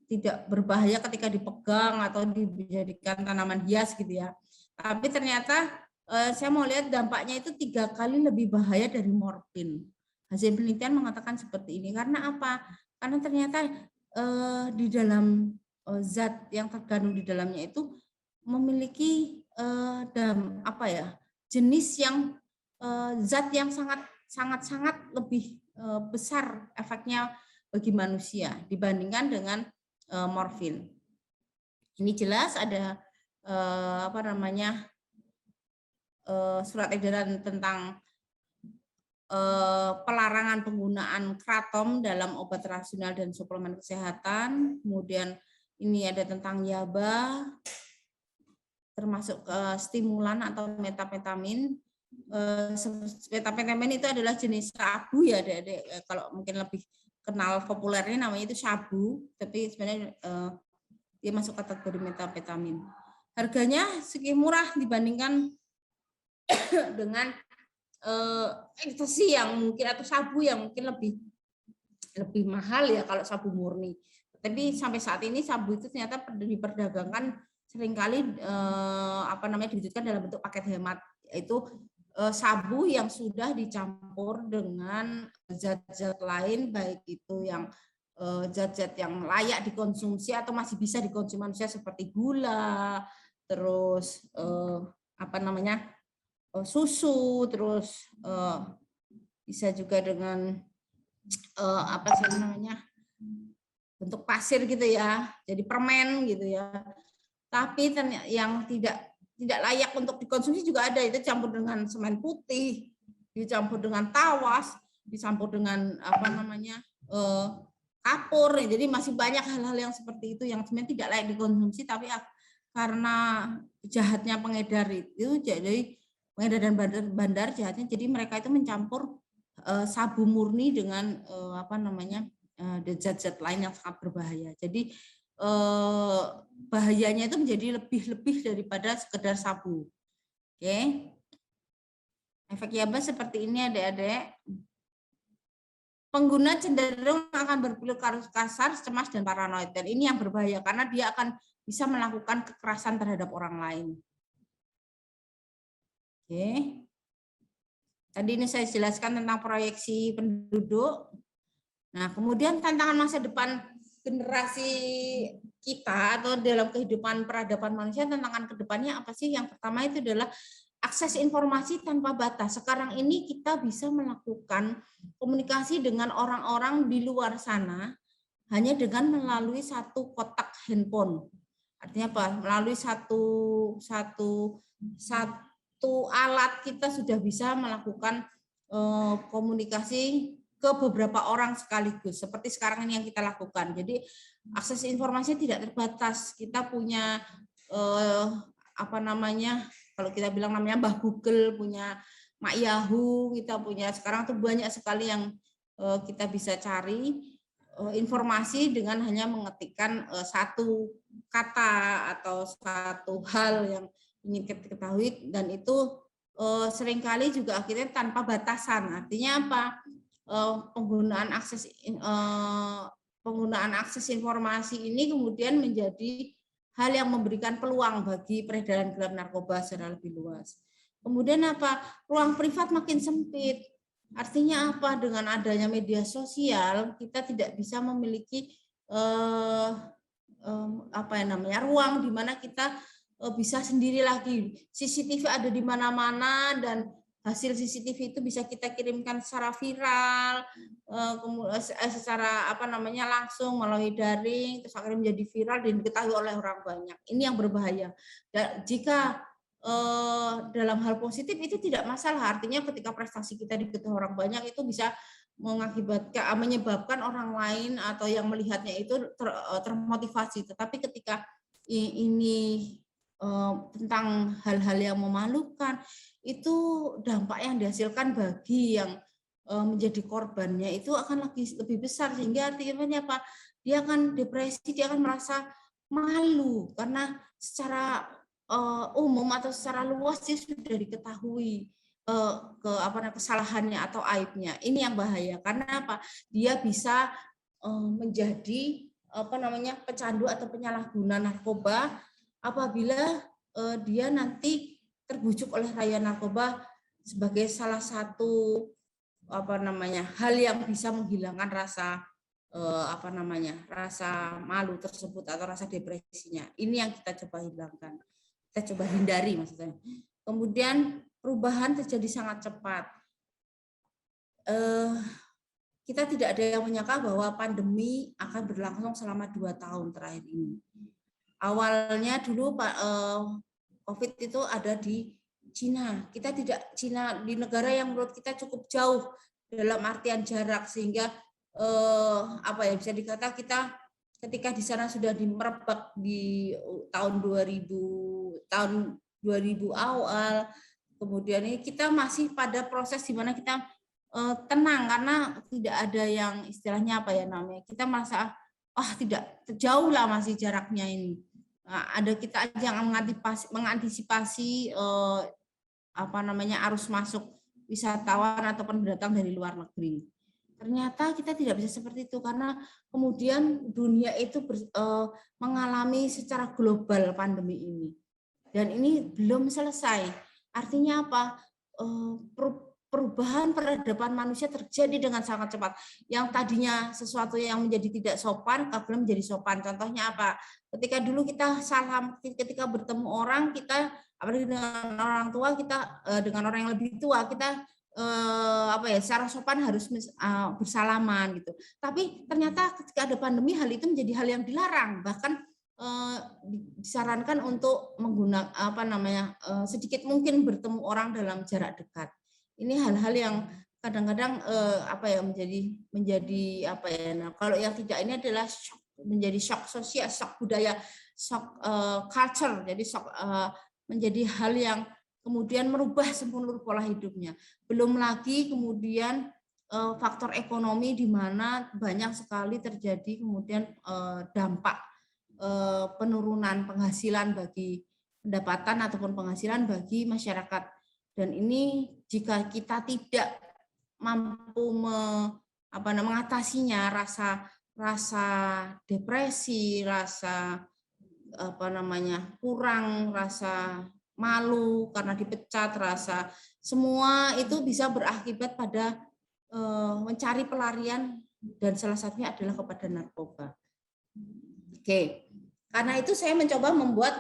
tidak berbahaya ketika dipegang atau dijadikan tanaman hias gitu ya. Tapi ternyata saya mau lihat dampaknya itu 3 kali lebih bahaya dari morfin. Hasil penelitian mengatakan seperti ini. Karena apa? Karena ternyata di dalam zat yang terkandung di dalamnya itu memiliki jenis yang zat yang sangat lebih besar efeknya bagi manusia dibandingkan dengan morfin. Ini jelas ada surat edaran tentang pelarangan penggunaan kratom dalam obat rasional dan suplemen kesehatan. Kemudian ini ada tentang yaba, termasuk stimulan atau metapetamin. Metapetamin itu adalah jenis sabu ya, Adik-adik. Kalau mungkin lebih kenal populernya namanya itu sabu, tapi sebenarnya dia masuk kategori metapetamin. Harganya segi murah dibandingkan dengan ekstasi yang mungkin atau sabu yang mungkin lebih mahal ya kalau sabu murni. Tapi sampai saat ini sabu itu ternyata diperdagangkan seringkali diwujudkan dalam bentuk paket hemat, yaitu sabu yang sudah dicampur dengan zat-zat lain, baik itu yang zat-zat yang layak dikonsumsi atau masih bisa dikonsumsi manusia seperti gula, terus susu, terus bisa juga dengan bentuk pasir gitu ya, jadi permen gitu ya. Tapi yang tidak layak untuk dikonsumsi juga ada, itu campur dengan semen putih, dicampur dengan tawas, dicampur dengan kapur. Jadi masih banyak hal-hal yang seperti itu yang sebenarnya tidak layak dikonsumsi, tapi karena jahatnya pengedar itu, jadi pengedar dan bandar jahatnya, jadi mereka itu mencampur sabu murni dengan zat-zat lain yang sangat berbahaya. Jadi bahayanya itu menjadi lebih daripada sekedar sabu. Oke. Efek yaba seperti ini, Adik-adik. Pengguna cenderung akan berperilaku kasar, cemas, dan paranoid. Dan ini yang berbahaya karena dia akan bisa melakukan kekerasan terhadap orang lain. Oke. Tadi ini saya jelaskan tentang proyeksi penduduk. Nah, kemudian tantangan masa depan generasi kita atau dalam kehidupan peradaban manusia, tantangan kedepannya apa sih? Yang pertama itu adalah akses informasi tanpa batas. Sekarang ini kita bisa melakukan komunikasi dengan orang-orang di luar sana hanya dengan melalui satu kotak handphone. Artinya apa? Melalui satu alat kita sudah bisa melakukan komunikasi ke beberapa orang sekaligus, seperti sekarang ini yang kita lakukan. Jadi akses informasinya tidak terbatas. Kita punya kalau kita bilang namanya Mbah Google, punya Mak Yahoo, kita punya sekarang tuh banyak sekali yang kita bisa cari informasi dengan hanya mengetikkan satu kata atau satu hal yang ingin kita ketahui, dan itu seringkali juga akhirnya tanpa batasan. Artinya apa? Penggunaan akses informasi ini kemudian menjadi hal yang memberikan peluang bagi peredaran gelap narkoba secara lebih luas. Kemudian apa? Ruang privat makin sempit. Artinya apa? Dengan adanya media sosial, kita tidak bisa memiliki ruang di mana kita bisa sendiri lagi. CCTV ada di mana-mana dan hasil CCTV itu bisa kita kirimkan secara viral, secara langsung melalui daring, terus akhirnya menjadi viral dan diketahui oleh orang banyak. Ini yang berbahaya. Dan jika dalam hal positif itu tidak masalah, artinya ketika prestasi kita diketahui orang banyak itu bisa menyebabkan orang lain atau yang melihatnya itu termotivasi. Tetapi ketika ini tentang hal-hal yang memalukan, itu dampak yang dihasilkan bagi yang menjadi korbannya itu akan lebih besar, sehingga artinya apa? Dia akan depresi, dia akan merasa malu karena secara umum atau secara luas dia sudah diketahui kesalahannya atau aibnya. Ini yang bahaya karena apa? Dia bisa menjadi pecandu atau penyalahguna narkoba apabila dia nanti terbujuk oleh rayuan narkoba sebagai salah satu hal yang bisa menghilangkan rasa rasa malu tersebut atau rasa depresinya. Ini yang kita coba hilangkan, kita coba hindari maksudnya. Kemudian perubahan terjadi sangat cepat. Kita tidak ada yang menyangka bahwa pandemi akan berlangsung selama 2 tahun terakhir ini. Awalnya dulu COVID itu ada di Cina. Kita tidak, Cina di negara yang menurut kita cukup jauh dalam artian jarak, sehingga bisa dikatakan kita ketika di sana sudah merebak di tahun 2000 awal, kemudian ini kita masih pada proses di mana kita tenang karena tidak ada yang istilahnya kita merasa tidak jauh lah masih jaraknya ini. Ada kita aja yang mengantisipasi arus masuk wisatawan ataupun pendatang dari luar negeri. Ternyata kita tidak bisa seperti itu karena kemudian dunia itu mengalami secara global pandemi ini. Dan ini belum selesai. Artinya apa? Perubahan peradaban manusia terjadi dengan sangat cepat. Yang tadinya sesuatu yang menjadi tidak sopan, kemudian menjadi sopan. Contohnya apa? Ketika dulu kita salam, ketika bertemu orang, kita apalagi dengan orang tua, kita dengan orang yang lebih tua, kita secara sopan harus bersalaman gitu. Tapi ternyata ketika ada pandemi, hal itu menjadi hal yang dilarang. Bahkan disarankan untuk menggunakan sedikit mungkin bertemu orang dalam jarak dekat. Ini hal-hal yang kadang-kadang menjadi kalau yang tidak, ini adalah menjadi shock sosial, shock budaya, shock culture. Jadi shock menjadi hal yang kemudian merubah seluruh pola hidupnya. Belum lagi kemudian faktor ekonomi di mana banyak sekali terjadi kemudian dampak penurunan penghasilan bagi pendapatan ataupun penghasilan bagi masyarakat. Dan ini jika kita tidak mampu mengatasinya, rasa depresi, rasa kurang, rasa malu karena dipecat, rasa semua itu bisa berakibat pada mencari pelarian, dan salah satunya adalah kepada narkoba. Oke, karena itu saya mencoba membuat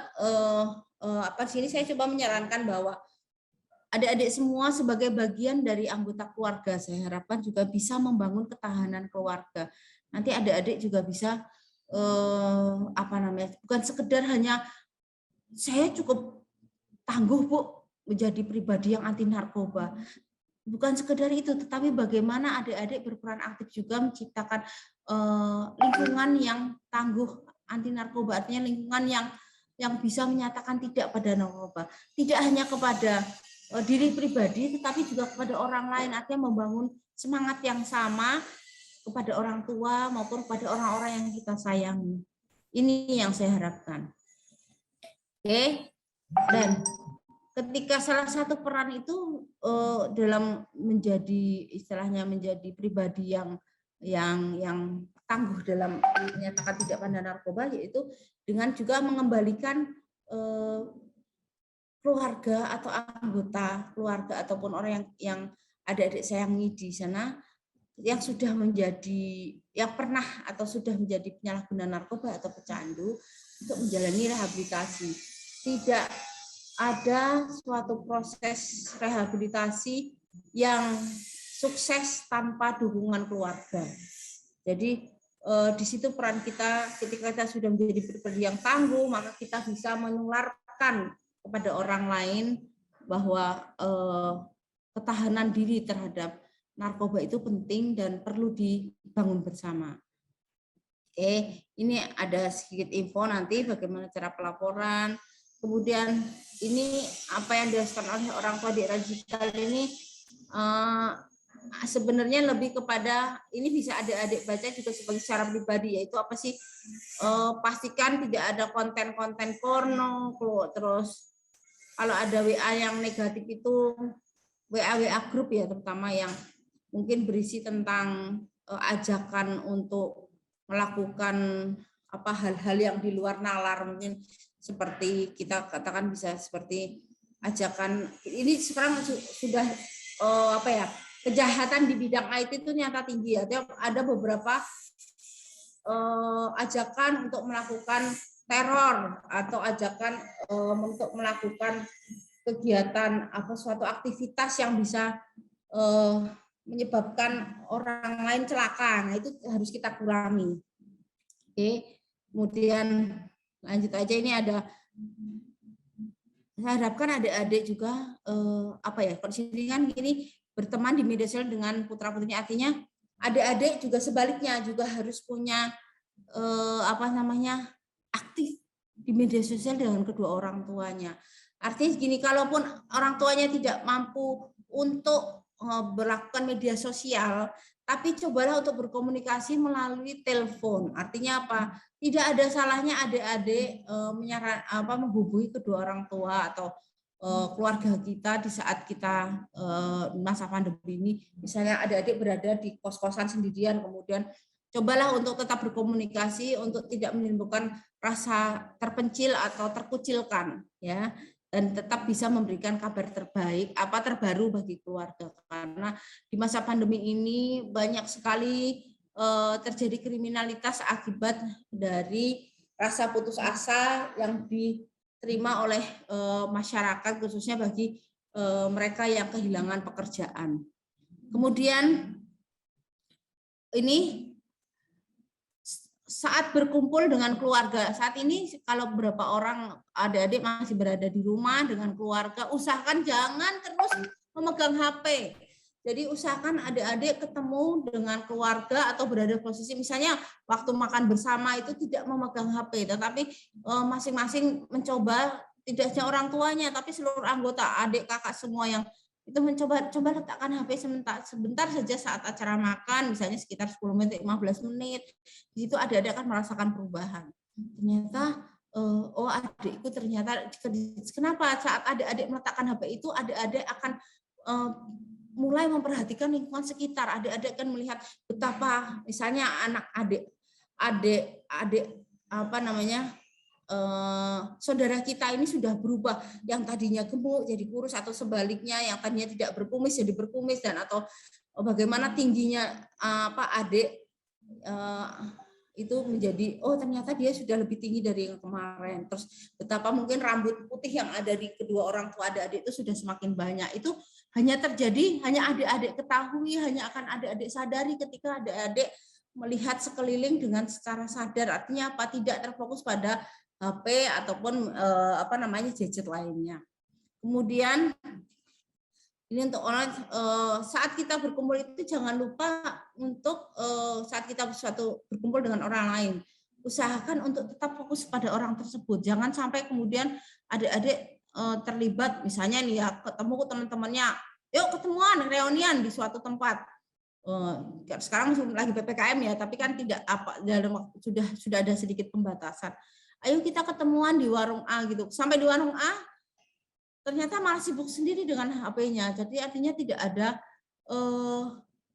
sini saya coba menyarankan bahwa adik-adik semua sebagai bagian dari anggota keluarga, saya harapkan juga bisa membangun ketahanan keluarga. Nanti adik-adik juga bisa bukan sekedar hanya saya cukup tangguh Bu menjadi pribadi yang anti narkoba. Bukan sekedar itu, tetapi bagaimana adik-adik berperan aktif juga menciptakan lingkungan yang tangguh anti narkoba, artinya lingkungan yang bisa menyatakan tidak pada narkoba. Tidak hanya kepada diri pribadi, tetapi juga kepada orang lain, artinya membangun semangat yang sama kepada orang tua maupun kepada orang-orang yang kita sayangi. Ini yang saya harapkan. Oke, dan ketika salah satu peran itu dalam menjadi pribadi yang tangguh dalam menyatakan tidak pada narkoba, yaitu dengan juga mengembalikan keluarga atau anggota keluarga ataupun orang yang adik-adik sayangi di sana yang sudah pernah atau sudah menjadi penyalahguna narkoba atau pecandu untuk menjalani rehabilitasi. Tidak ada suatu proses rehabilitasi yang sukses tanpa dukungan keluarga. Jadi di situ peran kita, ketika kita sudah menjadi pribadi yang tangguh, maka kita bisa menularkan kepada orang lain bahwa ketahanan diri terhadap narkoba itu penting dan perlu dibangun bersama. Oke, ini ada sedikit info nanti bagaimana cara pelaporan. Kemudian ini apa yang dirasakan oleh orang tua di era digital ini sebenarnya lebih kepada ini bisa adik-adik baca juga sebagai secara pribadi, yaitu apa sih, pastikan tidak ada konten-konten porno, terus kalau ada WA yang negatif itu WA grup ya, terutama yang mungkin berisi tentang ajakan untuk melakukan apa hal-hal yang di luar nalar, mungkin seperti kita katakan bisa seperti ajakan ini sekarang sudah apa ya, kejahatan di bidang IT itu nyata tinggi ya. Ada beberapa ajakan untuk melakukan teror atau ajakan untuk melakukan kegiatan apa suatu aktivitas yang bisa menyebabkan orang lain celaka. Nah, itu harus kita kurangi. Oke. Kemudian lanjut aja, ini ada, saya harapkan adik-adik juga apa ya, persingkat gini berteman di media sosial dengan putra-putrinya, artinya adik-adik juga sebaliknya juga harus punya apa namanya, aktif di media sosial dengan kedua orang tuanya. Artinya gini, kalaupun orang tuanya tidak mampu untuk berlakukan media sosial, tapi cobalah untuk berkomunikasi melalui telepon. Artinya apa? Tidak ada salahnya adik-adik menghubungi kedua orang tua atau keluarga kita di saat kita masa pandemi ini. Misalnya adik-adik berada di kos-kosan sendirian, kemudian cobalah untuk tetap berkomunikasi untuk tidak menimbulkan rasa terpencil atau terkucilkan, ya, dan tetap bisa memberikan kabar terbaik, apa terbaru bagi keluarga. Karena di masa pandemi ini banyak sekali terjadi kriminalitas akibat dari rasa putus asa yang diterima oleh masyarakat, khususnya bagi mereka yang kehilangan pekerjaan. Kemudian ini saat berkumpul dengan keluarga, saat ini kalau beberapa orang adik-adik masih berada di rumah dengan keluarga, usahakan jangan terus memegang HP. Jadi usahakan adik-adik ketemu dengan keluarga atau berada di posisi misalnya waktu makan bersama itu tidak memegang HP, tetapi masing-masing mencoba, tidak hanya orang tuanya tapi seluruh anggota, adik, kakak semua yang itu coba letakkan HP sebentar saja saat acara makan, misalnya sekitar 10 menit, 15 menit. Di situ adik-adik akan merasakan perubahan. Ternyata, oh adikku ternyata, kenapa saat adik-adik meletakkan HP itu, adik-adik akan mulai memperhatikan lingkungan sekitar. Adik-adik akan melihat betapa, misalnya anak adik apa namanya, saudara kita ini sudah berubah, yang tadinya gemuk jadi kurus, atau sebaliknya yang tadinya tidak berkumis jadi berkumis, dan atau bagaimana tingginya apa adik itu menjadi, oh ternyata dia sudah lebih tinggi dari yang kemarin. Terus betapa mungkin rambut putih yang ada di kedua orang tua adik-adik itu sudah semakin banyak. Itu hanya terjadi, hanya adik-adik ketahui, hanya akan adik-adik sadari ketika adik-adik melihat sekeliling dengan secara sadar. Artinya apa? Tidak terfokus pada HP ataupun apa namanya gadget lainnya. Kemudian ini untuk online, saat kita berkumpul itu jangan lupa untuk saat kita berkumpul dengan orang lain, usahakan untuk tetap fokus pada orang tersebut. Jangan sampai kemudian adik-adik terlibat, misalnya nih ya, ketemu teman-temannya, yuk ketemuan reunian di suatu tempat. Sekarang lagi PPKM ya, tapi kan tidak apa, dalam sudah ada sedikit pembatasan. Ayo kita ketemuan di warung A gitu. Sampai di warung A ternyata malah sibuk sendiri dengan HP-nya. Jadi artinya tidak ada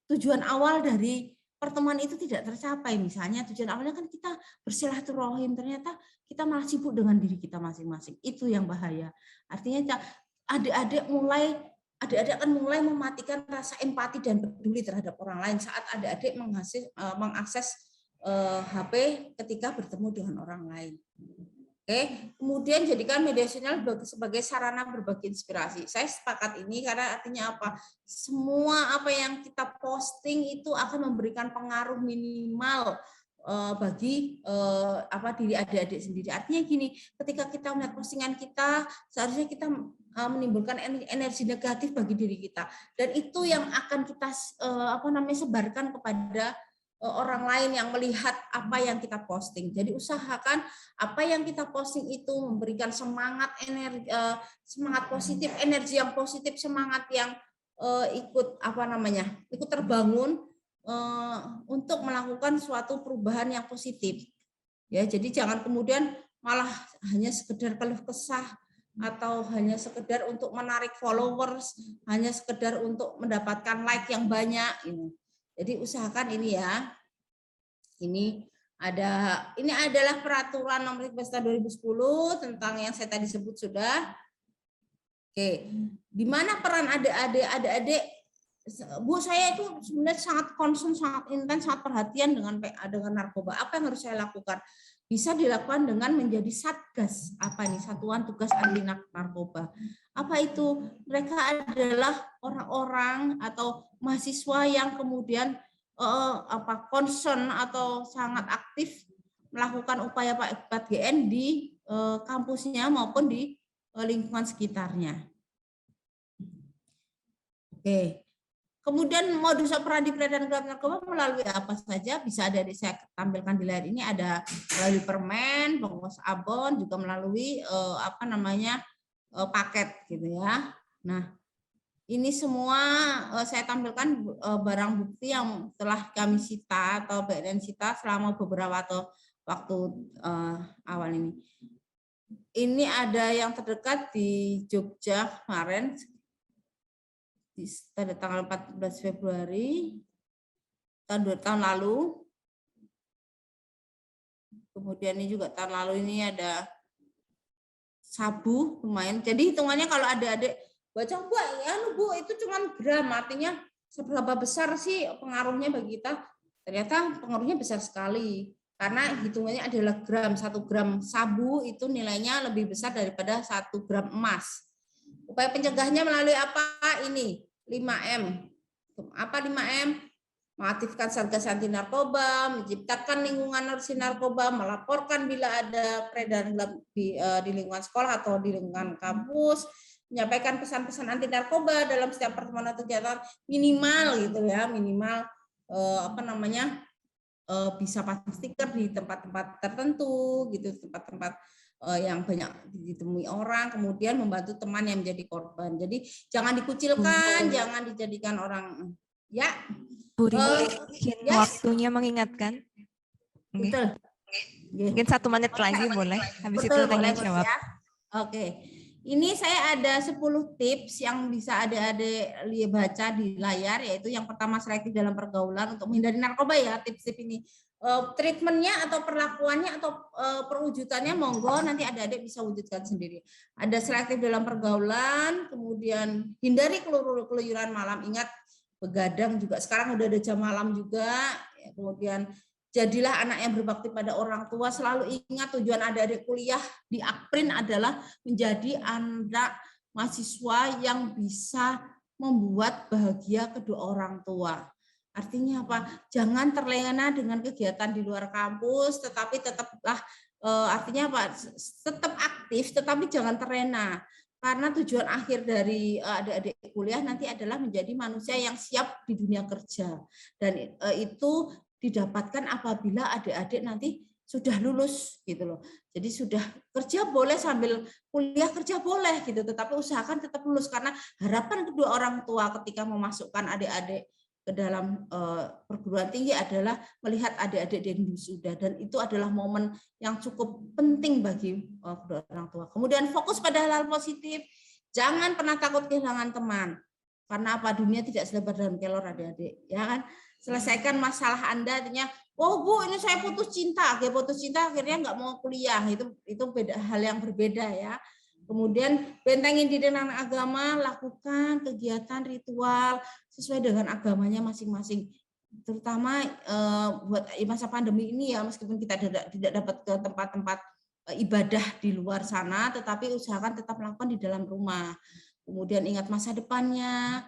tujuan awal dari pertemuan itu tidak tercapai. Misalnya tujuan awalnya kan kita bersilaturahim, ternyata kita malah sibuk dengan diri kita masing-masing. Itu yang bahaya. Artinya adik-adik akan mulai mematikan rasa empati dan peduli terhadap orang lain saat adik-adik mengakses HP ketika bertemu dengan orang lain. Oke, kemudian jadikan media sosial sebagai sarana berbagi inspirasi. Saya sepakat ini karena artinya apa? Semua apa yang kita posting itu akan memberikan pengaruh minimal bagi diri adik-adik sendiri. Artinya gini, ketika kita melihat postingan kita, seharusnya kita menimbulkan energi negatif bagi diri kita, dan itu yang akan kita sebarkan kepada orang lain yang melihat apa yang kita posting. Jadi usahakan apa yang kita posting itu memberikan semangat semangat positif, energi yang positif, semangat yang ikut terbangun untuk melakukan suatu perubahan yang positif. Ya, jadi jangan kemudian malah hanya sekedar keluh kesah atau hanya sekedar untuk menarik followers, hanya sekedar untuk mendapatkan like yang banyak. Jadi usahakan ini ya. Ini adalah peraturan nomor 13 2010 tentang yang saya tadi sebut sudah. Oke, di mana peran adik-adik? Bu, saya itu sebenarnya sangat concern, sangat intens, sangat perhatian dengan narkoba. Apa yang harus saya lakukan? Bisa dilakukan dengan menjadi satgas. Apa ini? Satuan Tugas Anti Narkoba. Apa itu? Mereka adalah orang-orang atau mahasiswa yang kemudian concern atau sangat aktif melakukan upaya Pak GN di kampusnya maupun di lingkungan sekitarnya. Oke. Kemudian modus operandi peredaran gelap narkoba melalui apa saja? Bisa ada saya tampilkan di layar ini, ada melalui permen, bungkus abon, juga melalui paket gitu ya. Nah, ini semua saya tampilkan barang bukti yang telah kami sita atau BNN sita selama beberapa waktu awal ini. Ini ada yang terdekat di Jogja kemarin, pada tanggal 14 Februari tahun lalu. Kemudian ini juga tahun lalu ini ada sabu lumayan. Jadi hitungannya kalau adik-adik baca, Bu, itu cuma gram, artinya seberapa besar sih pengaruhnya bagi kita? Ternyata pengaruhnya besar sekali. Karena hitungannya adalah gram. 1 gram sabu itu nilainya lebih besar daripada 1 gram emas. Upaya pencegahnya melalui apa ini? 5M. Apa 5M? Mengaktifkan Satgas Anti Narkoba, menciptakan lingkungan anti narkoba, melaporkan bila ada peredaran gelap di lingkungan sekolah atau di lingkungan kampus, menyampaikan pesan-pesan anti narkoba dalam setiap pertemuan atau kegiatan minimal gitu ya, minimal bisa pasang stiker di tempat-tempat tertentu gitu, tempat-tempat yang banyak ditemui orang, kemudian membantu teman yang menjadi korban. Jadi jangan dikucilkan, jangan dijadikan orang ya. Bu Rini, waktunya mengingatkan. Betul. Mungkin 1 menit lagi boleh. Habis itu tanya jawab. Ya. Oke. Ini saya ada 10 tips yang bisa adik-adik baca di layar, yaitu yang pertama selektif dalam pergaulan untuk menghindari narkoba ya, tips-tips ini. Treatmentnya atau perlakuannya atau perwujudannya monggo nanti adik-adik bisa wujudkan sendiri. Ada selektif dalam pergaulan, kemudian hindari keluyuran malam. Ingat begadang juga sekarang udah ada jam malam juga. Kemudian jadilah anak yang berbakti pada orang tua. Selalu ingat tujuan adik-adik kuliah di Akprin adalah menjadi anak mahasiswa yang bisa membuat bahagia kedua orang tua. Artinya apa? Jangan terlena dengan kegiatan di luar kampus, tetapi tetaplah artinya apa? Tetap aktif, tetapi jangan terlena. Karena tujuan akhir dari adik-adik kuliah nanti adalah menjadi manusia yang siap di dunia kerja. Dan itu didapatkan apabila adik-adik nanti sudah lulus gitu loh. Jadi sudah kerja boleh sambil kuliah, kerja boleh gitu, tetapi usahakan tetap lulus karena harapan kedua orang tua ketika memasukkan adik-adik ke dalam perguruan tinggi adalah melihat adik-adik di wisuda, dan itu adalah momen yang cukup penting bagi kedua orang tua. Kemudian fokus pada hal-hal positif, jangan pernah takut kehilangan teman. Karena apa? Dunia tidak selebar dalam kelor adik-adik, ya kan? Selesaikan masalah Anda, artinya, oh Bu, ini saya putus cinta, akhirnya nggak mau kuliah, itu beda, hal yang berbeda ya. Kemudian bentengin diri dengan agama, lakukan kegiatan ritual sesuai dengan agamanya masing-masing. Terutama buat masa pandemi ini ya, meskipun kita tidak dapat ke tempat-tempat ibadah di luar sana, tetapi usahakan tetap melakukan di dalam rumah. Kemudian ingat masa depannya,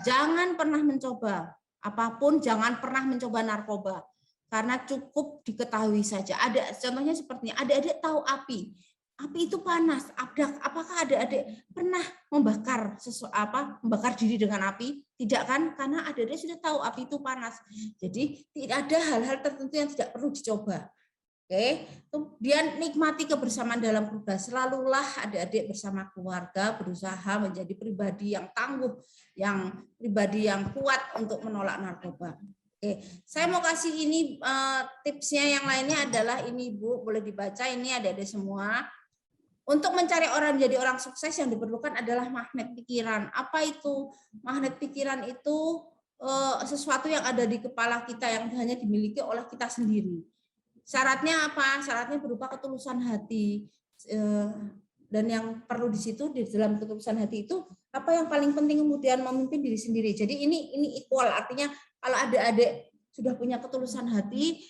jangan pernah mencoba apapun, jangan pernah mencoba narkoba. Karena cukup diketahui saja. Ada contohnya seperti adik-adik tahu api. Api itu panas. Apakah adik-adik pernah membakar membakar diri dengan api? Tidak kan? Karena adik-adik sudah tahu api itu panas. Jadi tidak ada hal-hal tertentu yang tidak perlu dicoba. Oke, kemudian nikmati kebersamaan dalam keluarga. Selalulah adik-adik bersama keluarga berusaha menjadi pribadi yang tangguh, yang pribadi yang kuat untuk menolak narkoba. Oke, saya mau kasih ini tipsnya yang lainnya adalah ini Bu, boleh dibaca ini adik-adik semua. Untuk mencari orang menjadi orang sukses yang diperlukan adalah magnet pikiran. Apa itu? Magnet pikiran itu sesuatu yang ada di kepala kita yang hanya dimiliki oleh kita sendiri. Syaratnya apa? Syaratnya berupa ketulusan hati. Dan yang perlu di situ di dalam ketulusan hati itu apa yang paling penting kemudian memimpin diri sendiri. Jadi ini equal, artinya kalau adik-adik sudah punya ketulusan hati,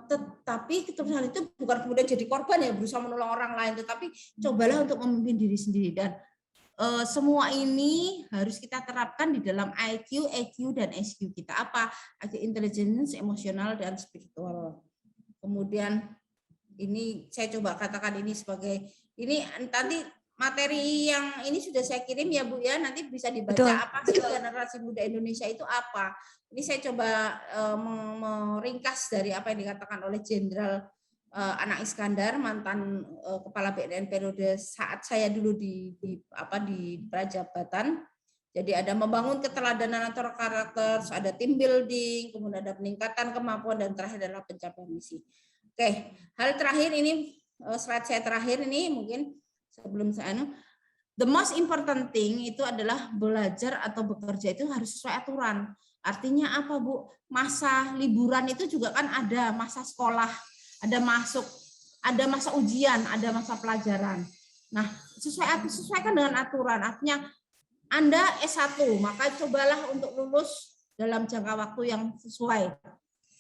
tetapi ketulusan itu bukan kemudian jadi korban ya berusaha menolong orang lain, tetapi cobalah untuk memimpin diri sendiri. Dan semua ini harus kita terapkan di dalam IQ, EQ, dan SQ kita. Apa? IQ, intelligence, emosional, dan spiritual. Kemudian ini saya coba katakan ini sebagai ini nanti materi yang ini sudah saya kirim ya Bu ya, nanti bisa dibaca. Betul. Apa sih generasi muda Indonesia itu apa? Ini saya coba meringkas dari apa yang dikatakan oleh Jenderal Anang Iskandar, mantan kepala BNN periode saat saya dulu di Prajabatan. Jadi ada membangun keteladanan antar karakter, ada team building, kemudian ada peningkatan kemampuan, dan terakhir adalah pencapaian misi. Oke, hal terakhir ini, slide saya terakhir ini mungkin sebelum saya the most important thing itu adalah belajar atau bekerja itu harus sesuai aturan. Artinya apa Bu? Masa liburan itu juga kan ada masa sekolah, ada masa ujian, ada masa pelajaran. Nah, sesuaikan dengan aturan. Artinya Anda S1, maka cobalah untuk lulus dalam jangka waktu yang sesuai.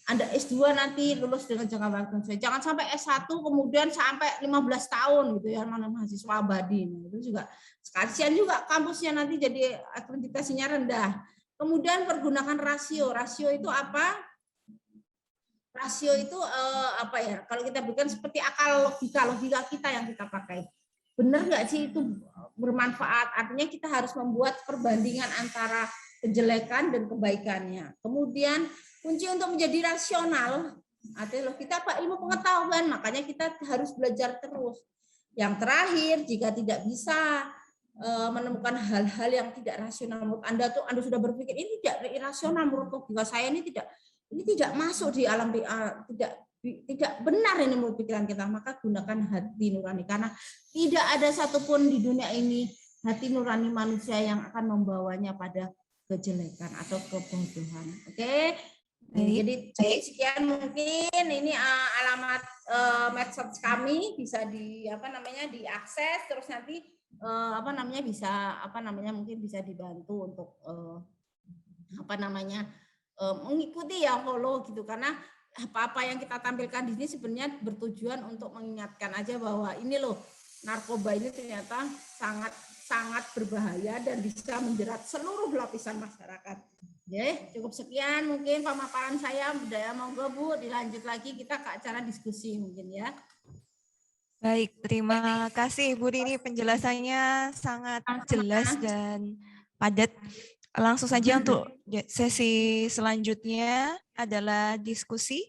Anda S2 nanti lulus dengan jangka waktu yang sesuai. Jangan sampai S1 kemudian sampai 15 tahun gitu ya, mana mahasiswa abadi. Nah, itu juga sekalian juga kampusnya nanti jadi akreditasinya rendah. Kemudian pergunakan rasio. Rasio itu apa? Rasio itu apa ya? Kalau kita berikan seperti akal logika kita yang kita pakai. Benar nggak sih itu bermanfaat? Artinya kita harus membuat perbandingan antara kejelekan dan kebaikannya. Kemudian kunci untuk menjadi rasional, artinya kita apa? Ilmu pengetahuan, makanya kita harus belajar terus. Yang terakhir, jika tidak bisa menemukan hal-hal yang tidak rasional menurut Anda sudah berpikir ini tidak irasional menurut logika saya, ini tidak masuk di alam tidak benar ini menurut pikiran kita, maka gunakan hati nurani, karena tidak ada satupun di dunia ini hati nurani manusia yang akan membawanya pada kejelekan atau kebodohan. Oke. Jadi sekian mungkin ini alamat medsos kami bisa diakses, terus nanti mungkin bisa dibantu untuk mengikuti ya, follow gitu, karena apa-apa yang kita tampilkan di sini sebenarnya bertujuan untuk mengingatkan aja bahwa ini loh, narkoba ini ternyata sangat berbahaya dan bisa menjerat seluruh lapisan masyarakat. Oke, cukup sekian mungkin pemaparan saya. Monggo Bu, dilanjut lagi kita ke acara diskusi mungkin ya. Baik, terima kasih Bu Rini, penjelasannya sangat jelas dan padat. Langsung saja untuk sesi selanjutnya adalah diskusi.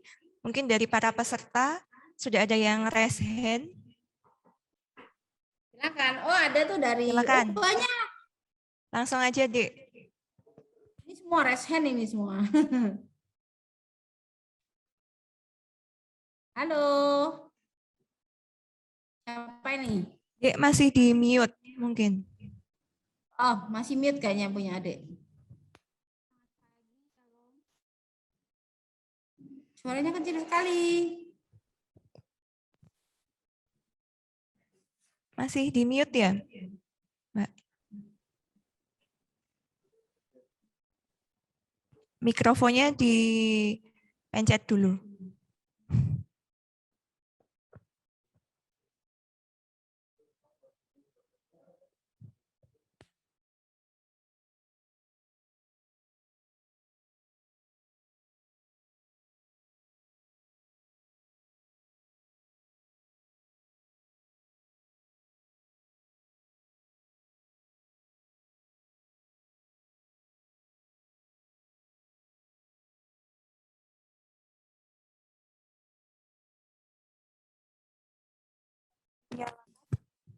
Mungkin dari para peserta sudah ada yang raise hand. Silakan. Oh, ada tuh dari Silakan. Banyak. Langsung aja, Dek. Ini semua raise hand ini semua. Halo. Siapa ini? Dek masih di mute mungkin. Oh, masih mute kayaknya punya adik. Suaranya kecil sekali. Masih di mute ya, Mbak? Mikrofonnya dipencet dulu.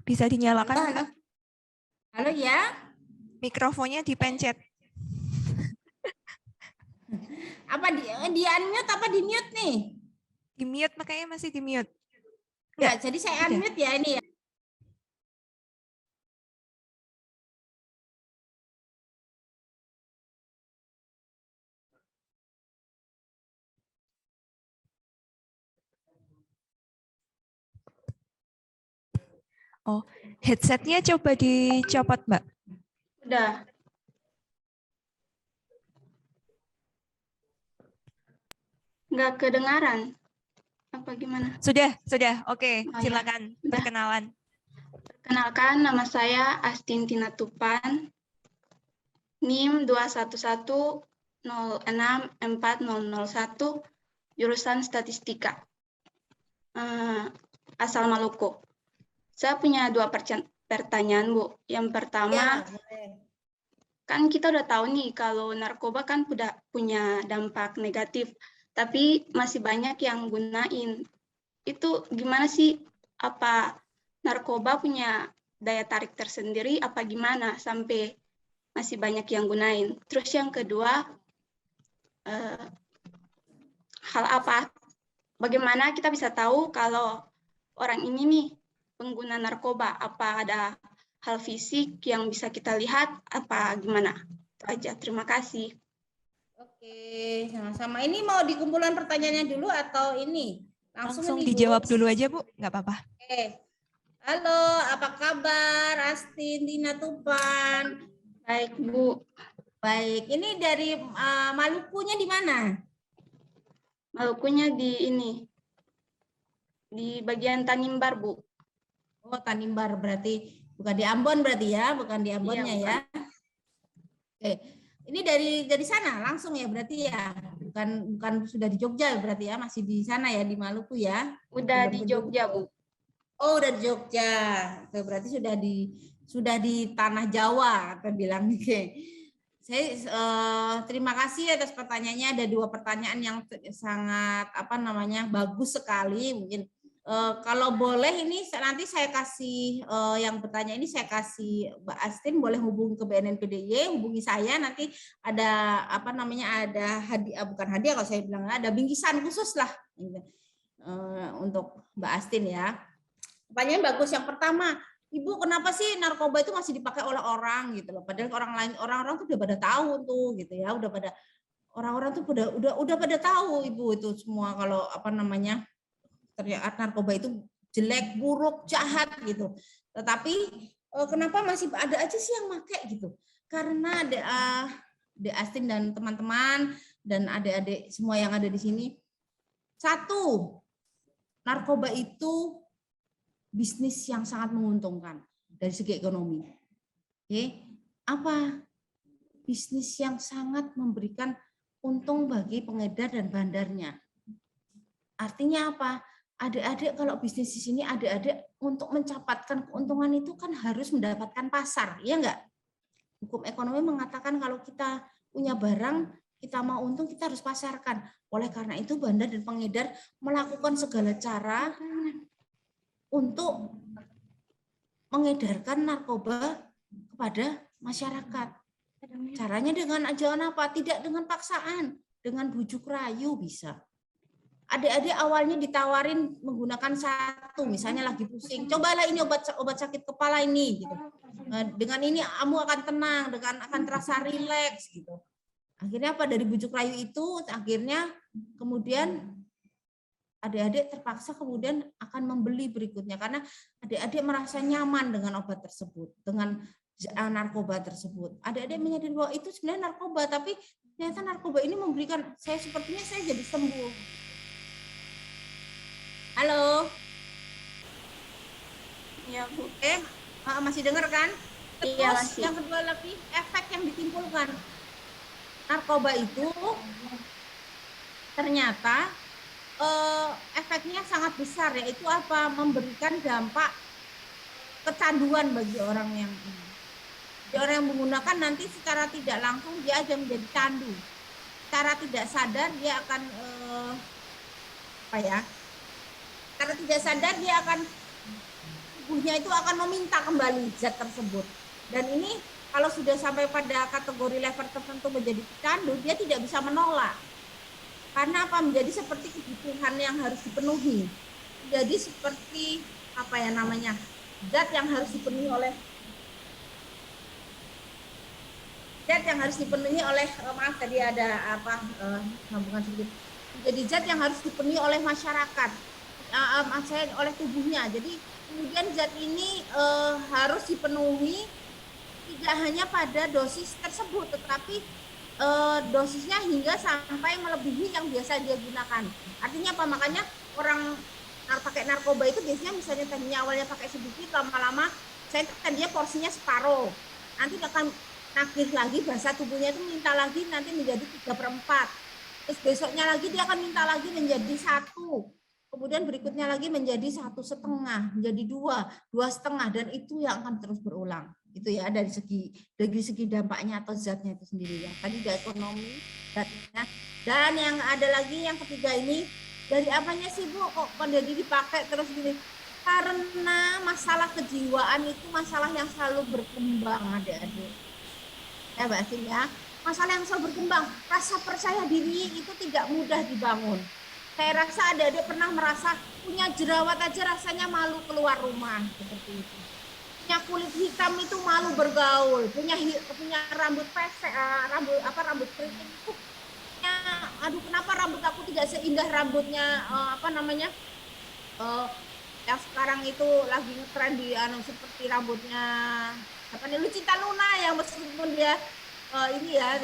Bisa dinyalakan, Halo, Mbak. halo ya. Mikrofonnya dipencet. Apa di unmute apa di mute nih? Di mute, makanya masih di mute. Enggak, jadi saya Udah. unmute ya ini ya. Oh, headsetnya coba dicopot, Mbak. Udah. Enggak kedengaran. Apa gimana? Sudah. Oke, Oh, ya. silakan Udah. perkenalan. Perkenalkan, nama saya Astin Tina Tupan, NIM 211064001, jurusan Statistika, asal Maluku. Saya punya 2 pertanyaan, Bu. Yang pertama, kan kita udah tahu nih kalau narkoba kan udah punya dampak negatif, tapi masih banyak yang gunain. Itu gimana sih? Apa narkoba punya daya tarik tersendiri apa gimana sampai masih banyak yang gunain? Terus yang kedua, hal apa? Bagaimana kita bisa tahu kalau orang ini nih pengguna narkoba? Apa ada hal fisik yang bisa kita lihat? Apa gimana? Itu aja. Terima kasih. Oke, sama-sama. Ini mau di kumpulan pertanyaannya dulu atau ini? Langsung ini, dijawab Bu? dulu aja, Bu. Nggak apa-apa. Oke. Halo, apa kabar? Astin Tina Tupan. Baik, Bu. Baik, ini dari Malukunya di mana? Malukunya di ini. Di bagian Tanimbar, Bu. Oh, Tanimbar berarti bukan di Ambon berarti ya, bukan di Ambonnya ya. Oke. Ini dari sana langsung ya berarti ya. Bukan sudah di Jogja berarti ya, masih di sana ya di Maluku ya. Udah di Jogja, Bu. Oh, udah di Jogja. Oke, berarti sudah di tanah Jawa, kita bilang. Oke. Saya terima kasih atas pertanyaannya. Ada 2 pertanyaan yang sangat bagus sekali. Mungkin kalau boleh ini nanti saya kasih yang pertanyaan ini saya kasih Mbak Astin, boleh hubungi ke BNNPDY, hubungi saya, nanti ada ada hadiah, bukan hadiah kalau saya bilang, ada bingkisan khusus lah untuk Mbak Astin ya. Pertanyaan bagus. Yang pertama, Ibu, kenapa sih narkoba itu masih dipakai oleh orang gitu loh? Padahal orang-orang tuh udah pada tahu tuh gitu ya, orang-orang tuh udah pada tahu Ibu itu semua kalau ternyata narkoba itu jelek, buruk, jahat gitu. Tetapi kenapa masih ada aja sih yang pakai gitu? Karena Dek Astin dan teman-teman dan adik-adik semua yang ada di sini, satu, narkoba itu bisnis yang sangat menguntungkan dari segi ekonomi. Oke, apa? Bisnis yang sangat memberikan untung bagi pengedar dan bandarnya. Artinya apa? Adik-adik kalau bisnis di sini, adik-adik untuk mencatatkan keuntungan itu kan harus mendapatkan pasar, ya enggak? Hukum ekonomi mengatakan kalau kita punya barang, kita mau untung, kita harus pasarkan. Oleh karena itu, bandar dan pengedar melakukan segala cara untuk mengedarkan narkoba kepada masyarakat. Caranya dengan ajakan apa? Tidak dengan paksaan, dengan bujuk rayu bisa. Adik-adik awalnya ditawarin menggunakan satu, misalnya lagi pusing, cobalah ini obat sakit kepala ini, gitu. Dengan ini kamu akan tenang, akan terasa rileks, gitu. Akhirnya apa, dari bujuk rayu itu, akhirnya kemudian adik-adik terpaksa kemudian akan membeli berikutnya karena adik-adik merasa nyaman dengan obat tersebut, dengan narkoba tersebut. Adik-adik menyadari bahwa itu sebenarnya narkoba, tapi ternyata narkoba ini memberikan saya sepertinya saya jadi sembuh. Halo. Ya, Bu. Masih dengar kan? Terus iya, yang kedua lagi efek yang ditimbulkan. Narkoba itu ternyata efeknya sangat besar, yaitu apa? Memberikan dampak kecanduan bagi orang yang menggunakan, nanti secara tidak langsung dia akan menjadi candu. Secara tidak sadar dia akan secara tidak sadar dia akan tubuhnya itu akan meminta kembali zat tersebut. Dan ini kalau sudah sampai pada kategori level tertentu menjadi pecandu, dia tidak bisa menolak. Karena apa? Menjadi seperti kebutuhan yang harus dipenuhi. Jadi seperti apa ya namanya? Zat yang harus dipenuhi oleh maaf tadi ada apa sambungan sedikit. Jadi zat yang harus dipenuhi oleh masyarakat, oleh tubuhnya. Jadi kemudian zat ini harus dipenuhi tidak hanya pada dosis tersebut, tetapi dosisnya hingga sampai melebihi yang biasa dia gunakan. Artinya apa? Makanya orang pakai narkoba itu biasanya misalnya tadinya awalnya pakai sedikit, lama-lama saya kan dia porsinya separuh. Nanti akan nagih lagi, bahasa tubuhnya itu minta lagi nanti menjadi 3/4. Terus besoknya lagi dia akan minta lagi menjadi 1. Kemudian berikutnya lagi menjadi 1,5, menjadi 2,5, dan itu yang akan terus berulang. Itu ya dari segi dampaknya atau zatnya itu sendiri ya. Tadi dari ekonomi, zatnya. Dan yang ada lagi yang ketiga ini, dari apanya sih Bu kok jadi dipakai terus gini? Karena masalah kejiwaan itu masalah yang selalu berkembang adik-adik. Ya Mbak Asin ya, masalah yang selalu berkembang. Rasa percaya diri itu tidak mudah dibangun. Saya rasa adik-adik pernah merasa punya jerawat aja rasanya malu keluar rumah seperti itu. Punya kulit hitam itu malu bergaul, punya rambut pesek, rambut keriting itu, aduh kenapa rambut aku tidak seindah rambutnya yang sekarang itu lagi ngetren di seperti rambutnya Lucinta Luna yang meskipun dia ini ya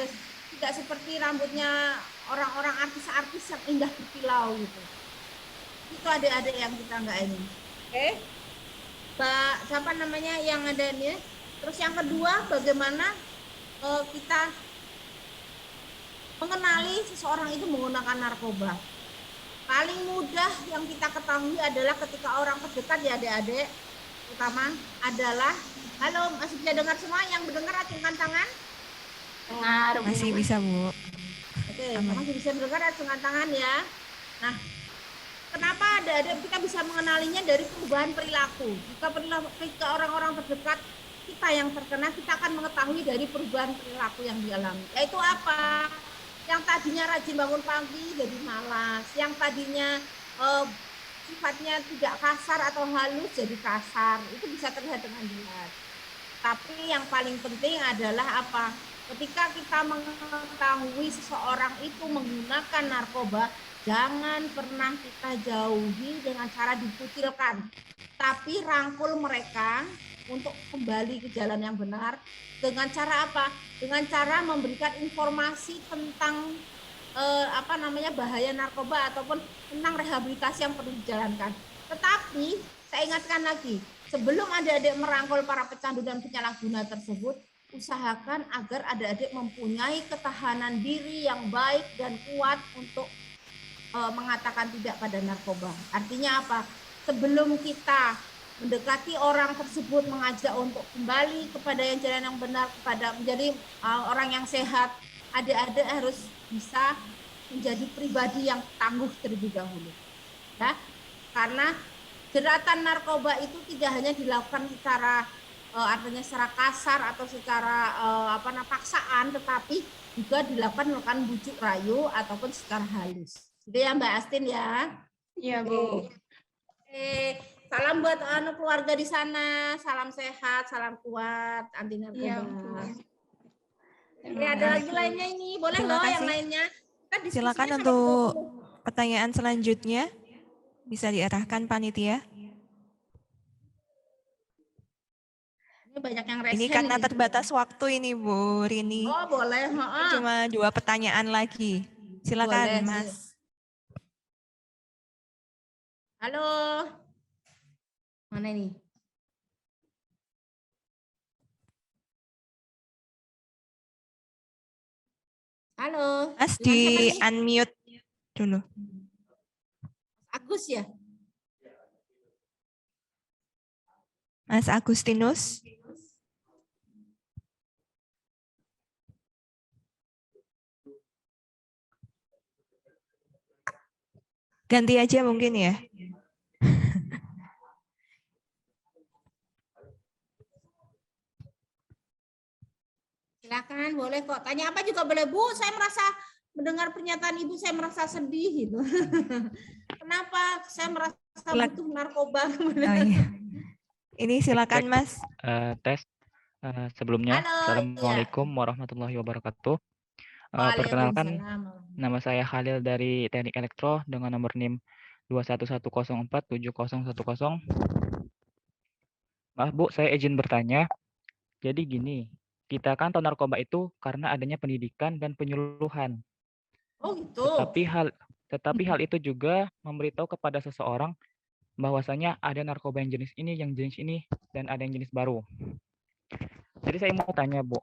tidak seperti rambutnya orang-orang artis-artis yang indah berkilau gitu. Itu adik-adik yang kita nggak ini. Oke. Siapa namanya yang ada nih? Terus yang kedua, bagaimana kita mengenali seseorang itu menggunakan narkoba. Paling mudah yang kita ketahui adalah ketika orang terdekat ya adik-adik, utama adalah, halo masih bisa dengar semua? Yang mendengar acungkan tangan? Dengar. Masih bisa Bu. Oke, masih bisa mendengar acungkan tangan ya. Nah, kenapa adik-adik kita bisa mengenalinya dari perubahan perilaku? Jika orang-orang terdekat kita yang terkena, kita akan mengetahui dari perubahan perilaku yang dialami. Yaitu apa? Yang tadinya rajin bangun pagi jadi malas, yang tadinya sifatnya tidak kasar atau halus jadi kasar, itu bisa terlihat dengan jelas. Tapi yang paling penting adalah apa? Ketika kita mengetahui seseorang itu menggunakan narkoba, jangan pernah kita jauhi dengan cara dikucilkan, tapi rangkul mereka untuk kembali ke jalan yang benar. Dengan cara apa? Dengan cara memberikan informasi tentang bahaya narkoba ataupun tentang rehabilitasi yang perlu dijalankan. Tetapi saya ingatkan lagi, sebelum adik-adik merangkul para pecandu dan penyalahguna tersebut, usahakan agar adik-adik mempunyai ketahanan diri yang baik dan kuat untuk mengatakan tidak pada narkoba. Artinya apa? Sebelum kita mendekati orang tersebut, mengajak untuk kembali kepada yang jalan yang benar, kepada menjadi orang yang sehat, adik-adik harus bisa menjadi pribadi yang tangguh terlebih dahulu. Ya, karena jeratan narkoba itu tidak hanya dilakukan secara artinya secara kasar atau secara paksaan, tetapi juga dilakukan bujuk rayu ataupun secara halus. Itu ya Mbak Astin ya. Iya Bu. Salam buat keluarga di sana, salam sehat, salam kuat, anti narkoba. Ya, ada lagi lainnya ini, boleh loh yang lainnya. Silakan untuk pertanyaan selanjutnya bisa diarahkan panitia. Ini banyak yang resen. Ini karena terbatas waktu ini Bu Rini. Oh boleh. Cuma 2 pertanyaan lagi. Silakan boleh, Mas. Halo. Mana ini? Halo. Mas di unmute dulu. Agus ya? Mas Agustinus. Ganti aja mungkin ya. Silakan, boleh kok. Tanya apa juga boleh, Bu. Saya merasa mendengar pernyataan Ibu, saya merasa sedih gitu. Kenapa saya merasa butuh narkoba? Oh, iya. Ini silakan Mas. Tes. Sebelumnya, Halo, Assalamualaikum warahmatullahi wabarakatuh. Perkenalkan, nama saya Khalil dari Teknik Elektro dengan nomor NIM 211047010. Maaf Bu, saya izin bertanya. Jadi gini, kita kan tahu narkoba itu karena adanya pendidikan dan penyuluhan. Oh gitu. Tetapi hal itu juga memberitahu kepada seseorang bahwasanya ada narkoba yang jenis ini, dan ada yang jenis baru. Jadi saya mau tanya Bu,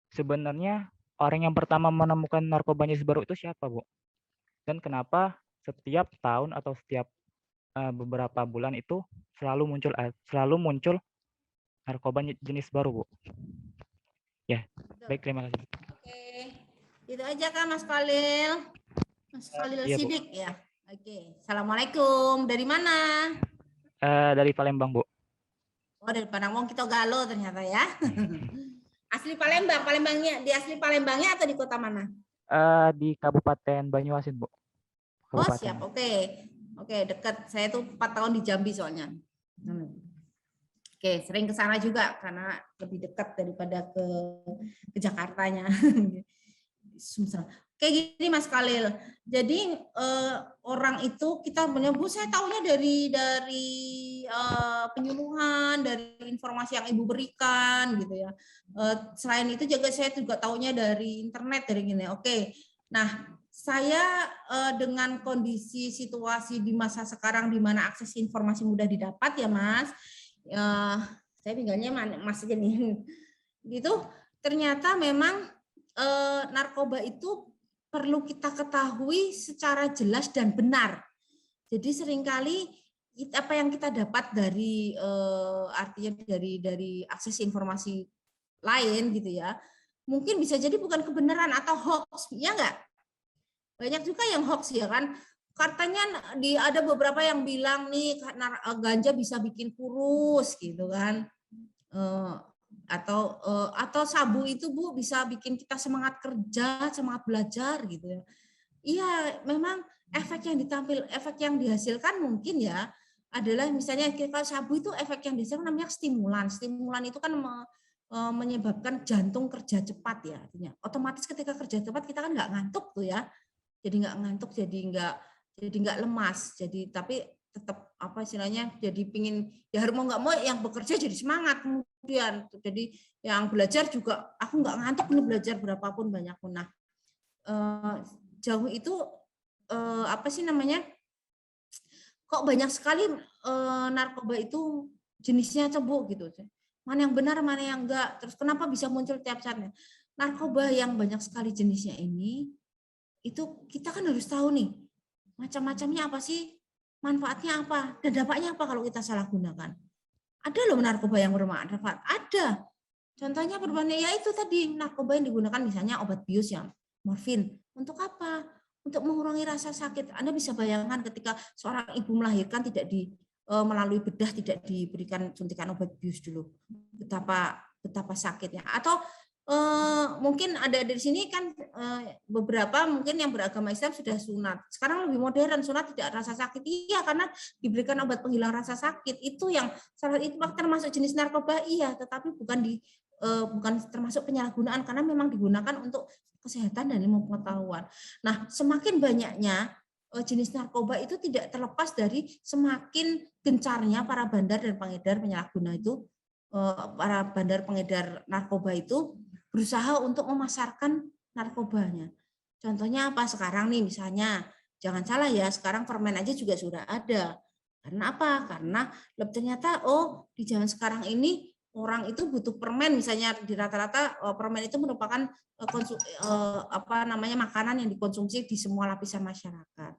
sebenarnya orang yang pertama menemukan narkoba jenis baru itu siapa Bu? Dan kenapa setiap tahun atau setiap beberapa bulan itu selalu muncul narkoba jenis baru Bu? Ya, baik, terima kasih. Oke, itu aja kan Mas Khalil. Mas Khalil Iya, Bu. Sidik ya. Oke, Assalamualaikum. Dari mana? Dari Palembang Bu. Oh, dari Palembang, kita Galo ternyata ya. Asli Palembang, di asli Palembangnya atau di kota mana? Di Kabupaten Banyuasin Bu. Oh siap, oke. Oke, dekat. Saya tuh 4 tahun di Jambi soalnya. Oke, sering ke sana juga karena lebih dekat daripada ke Jakartanya. Kayak gini Mas Khalil. Jadi orang itu kita menyebut, saya tahunya dari penyuluhan, dari informasi yang Ibu berikan gitu ya. Selain itu juga saya juga tahunya dari internet, dari gini. Oke. Nah, saya dengan kondisi situasi di masa sekarang di mana akses informasi mudah didapat ya Mas. Saya tinggalnya Mas aja nih. Gitu. Ternyata memang narkoba itu perlu kita ketahui secara jelas dan benar. Jadi seringkali apa yang kita dapat dari artinya dari akses informasi lain gitu ya, mungkin bisa jadi bukan kebenaran atau hoax, ya enggak? Banyak juga yang hoax ya kan. Katanya ada beberapa yang bilang nih ganja bisa bikin kurus gitu kan. Atau sabu itu Bu bisa bikin kita semangat kerja, semangat belajar gitu ya. Iya, memang efek yang dihasilkan mungkin ya adalah misalnya kalau sabu itu efek yang dihasilkan namanya stimulan. Stimulan itu kan menyebabkan jantung kerja cepat ya artinya. Otomatis ketika kerja cepat kita kan nggak ngantuk tuh ya. Jadi nggak ngantuk, jadi nggak lemas. Jadi tapi tetap apa istilahnya jadi pingin ya mau nggak mau yang bekerja jadi semangat kemudian. Jadi yang belajar juga aku nggak ngantuk nih belajar berapapun banyak pun. Nah jauh itu apa sih namanya? Kok banyak sekali narkoba itu jenisnya Bu gitu. Mana yang benar, mana yang enggak. Terus kenapa bisa muncul tiap saatnya? Narkoba yang banyak sekali jenisnya ini itu kita kan harus tahu nih macam-macamnya apa sih, manfaatnya apa, dan dampaknya apa kalau kita salah gunakan. Ada loh narkoba yang bermanfaat, ada. Contohnya ya itu tadi narkoba yang digunakan misalnya obat bius yang morfin. Untuk apa? Untuk mengurangi rasa sakit. Anda bisa bayangkan ketika seorang ibu melahirkan tidak melalui bedah, tidak diberikan suntikan obat bius dulu. Betapa sakitnya. Atau mungkin ada di sini kan beberapa mungkin yang beragama Islam sudah sunat. Sekarang lebih modern, sunat tidak rasa sakit. Iya, karena diberikan obat penghilang rasa sakit. Itu yang salah itu termasuk jenis narkoba, iya, tetapi bukan termasuk penyalahgunaan karena memang digunakan untuk kesehatan dan ilmu pengetahuan. Nah, semakin banyaknya jenis narkoba itu tidak terlepas dari semakin gencarnya para bandar dan pengedar penyalahguna itu, para bandar pengedar narkoba itu berusaha untuk memasarkan narkobanya. Contohnya apa sekarang nih misalnya, jangan salah ya, sekarang permen aja juga sudah ada. Karena apa? Karena ternyata di zaman sekarang ini orang itu butuh permen, misalnya di rata-rata permen itu merupakan makanan yang dikonsumsi di semua lapisan masyarakat.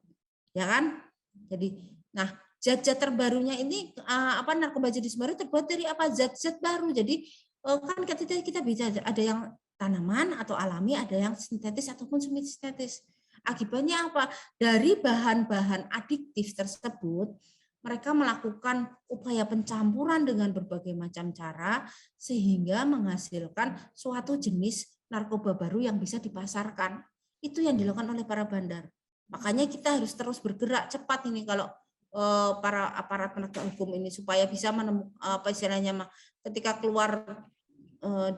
Ya kan? Jadi, nah zat-zat terbarunya ini narkoba jenis baru terbuat dari apa? Zat-zat baru. Jadi kan kita bisa ada yang tanaman atau alami, ada yang sintetis ataupun semi sintetis. Akibatnya apa? Dari bahan-bahan adiktif tersebut, mereka melakukan upaya pencampuran dengan berbagai macam cara sehingga menghasilkan suatu jenis narkoba baru yang bisa dipasarkan. Itu yang dilakukan oleh para bandar. Makanya kita harus terus bergerak cepat ini kalau para aparat penegak hukum ini supaya bisa menemukan apa istilahnya ketika keluar